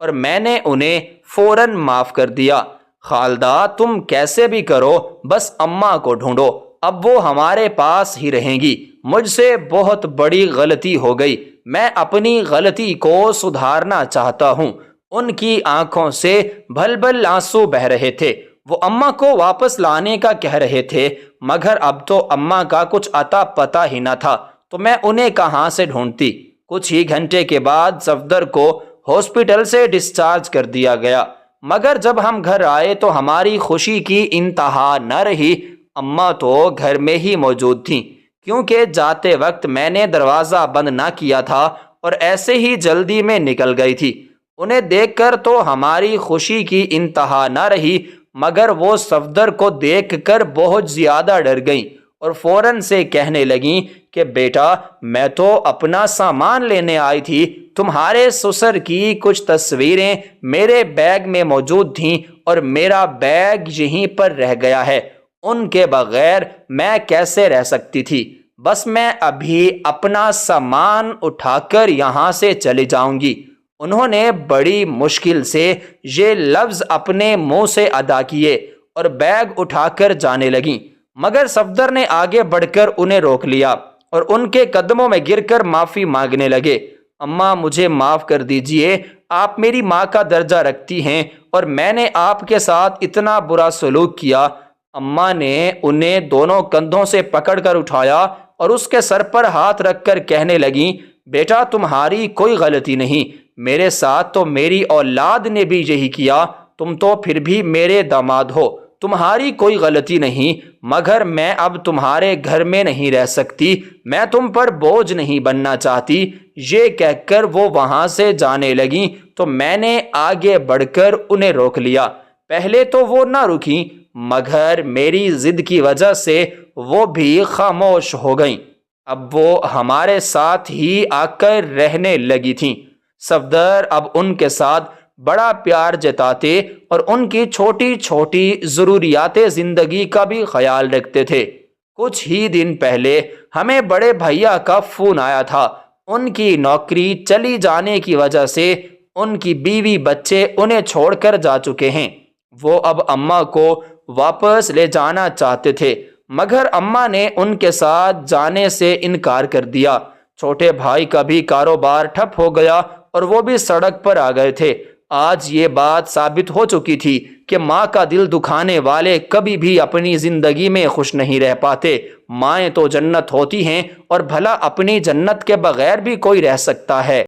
اور میں نے انہیں فوراً معاف کر دیا۔ خالدہ تم کیسے بھی کرو، بس اماں کو ڈھونڈو، اب وہ ہمارے پاس ہی رہیں گی۔ مجھ سے بہت بڑی غلطی ہو گئی، میں اپنی غلطی کو سدھارنا چاہتا ہوں۔ ان کی آنکھوں سے بھل بھل آنسو بہہ رہے تھے۔ وہ اماں کو واپس لانے کا کہہ رہے تھے، مگر اب تو اماں کا کچھ اتا پتہ ہی نہ تھا، تو میں انہیں کہاں سے ڈھونڈتی۔ کچھ ہی گھنٹے کے بعد صفدر کو ہاسپٹل سے ڈسچارج کر دیا گیا، مگر جب ہم گھر آئے تو ہماری خوشی کی انتہا نہ رہی۔ اماں تو گھر میں ہی موجود تھیں، کیونکہ جاتے وقت میں نے دروازہ بند نہ کیا تھا اور ایسے ہی جلدی میں نکل گئی تھی۔ انہیں دیکھ کر تو ہماری خوشی کی انتہا نہ رہی، مگر وہ صفدر کو دیکھ کر بہت زیادہ ڈر گئیں اور فوراً سے کہنے لگیں کہ بیٹا، میں تو اپنا سامان لینے آئی تھی، تمہارے سسر کی کچھ تصویریں میرے بیگ میں موجود تھیں اور میرا بیگ یہیں پر رہ گیا ہے، ان کے بغیر میں کیسے رہ سکتی تھی؟ بس میں ابھی اپنا سامان اٹھا کر یہاں سے چلی جاؤں گی۔ انہوں نے بڑی مشکل سے یہ لفظ اپنے منہ سے ادا کیے اور بیگ اٹھا کر جانے لگیں، مگر صفدر نے آگے بڑھ کر انہیں روک لیا اور ان کے قدموں میں گر کر معافی مانگنے لگے۔ اماں مجھے معاف کر دیجئے، آپ میری ماں کا درجہ رکھتی ہیں اور میں نے آپ کے ساتھ اتنا برا سلوک کیا۔ اماں نے انہیں دونوں کندھوں سے پکڑ کر اٹھایا اور اس کے سر پر ہاتھ رکھ کر کہنے لگیں، بیٹا تمہاری کوئی غلطی نہیں، میرے ساتھ تو میری اولاد نے بھی یہی کیا، تم تو پھر بھی میرے داماد ہو، تمہاری کوئی غلطی نہیں، مگر میں اب تمہارے گھر میں نہیں رہ سکتی، میں تم پر بوجھ نہیں بننا چاہتی۔ یہ کہہ کر وہ وہاں سے جانے لگیں تو میں نے آگے بڑھ کر انہیں روک لیا۔ پہلے تو وہ نہ رکیں، مگر میری ضد کی وجہ سے وہ بھی خاموش ہو گئیں۔ اب وہ ہمارے ساتھ ہی آ کر رہنے لگی تھیں۔ صفدر اب ان کے ساتھ بڑا پیار جتاتے اور ان کی چھوٹی چھوٹی ضروریات زندگی کا بھی خیال رکھتے تھے۔ کچھ ہی دن پہلے ہمیں بڑے بھیا کا فون آیا تھا۔ ان کی نوکری چلی جانے کی وجہ سے ان کی بیوی بچے انہیں چھوڑ کر جا چکے ہیں۔ وہ اب اماں کو واپس لے جانا چاہتے تھے، مگر اماں نے ان کے ساتھ جانے سے انکار کر دیا۔ چھوٹے بھائی کا بھی کاروبار ٹھپ ہو گیا اور وہ بھی سڑک پر آ گئے تھے۔ آج یہ بات ثابت ہو چکی تھی کہ ماں کا دل دکھانے والے کبھی بھی اپنی زندگی میں خوش نہیں رہ پاتے۔ مائیں تو جنت ہوتی ہیں، اور بھلا اپنی جنت کے بغیر بھی کوئی رہ سکتا ہے؟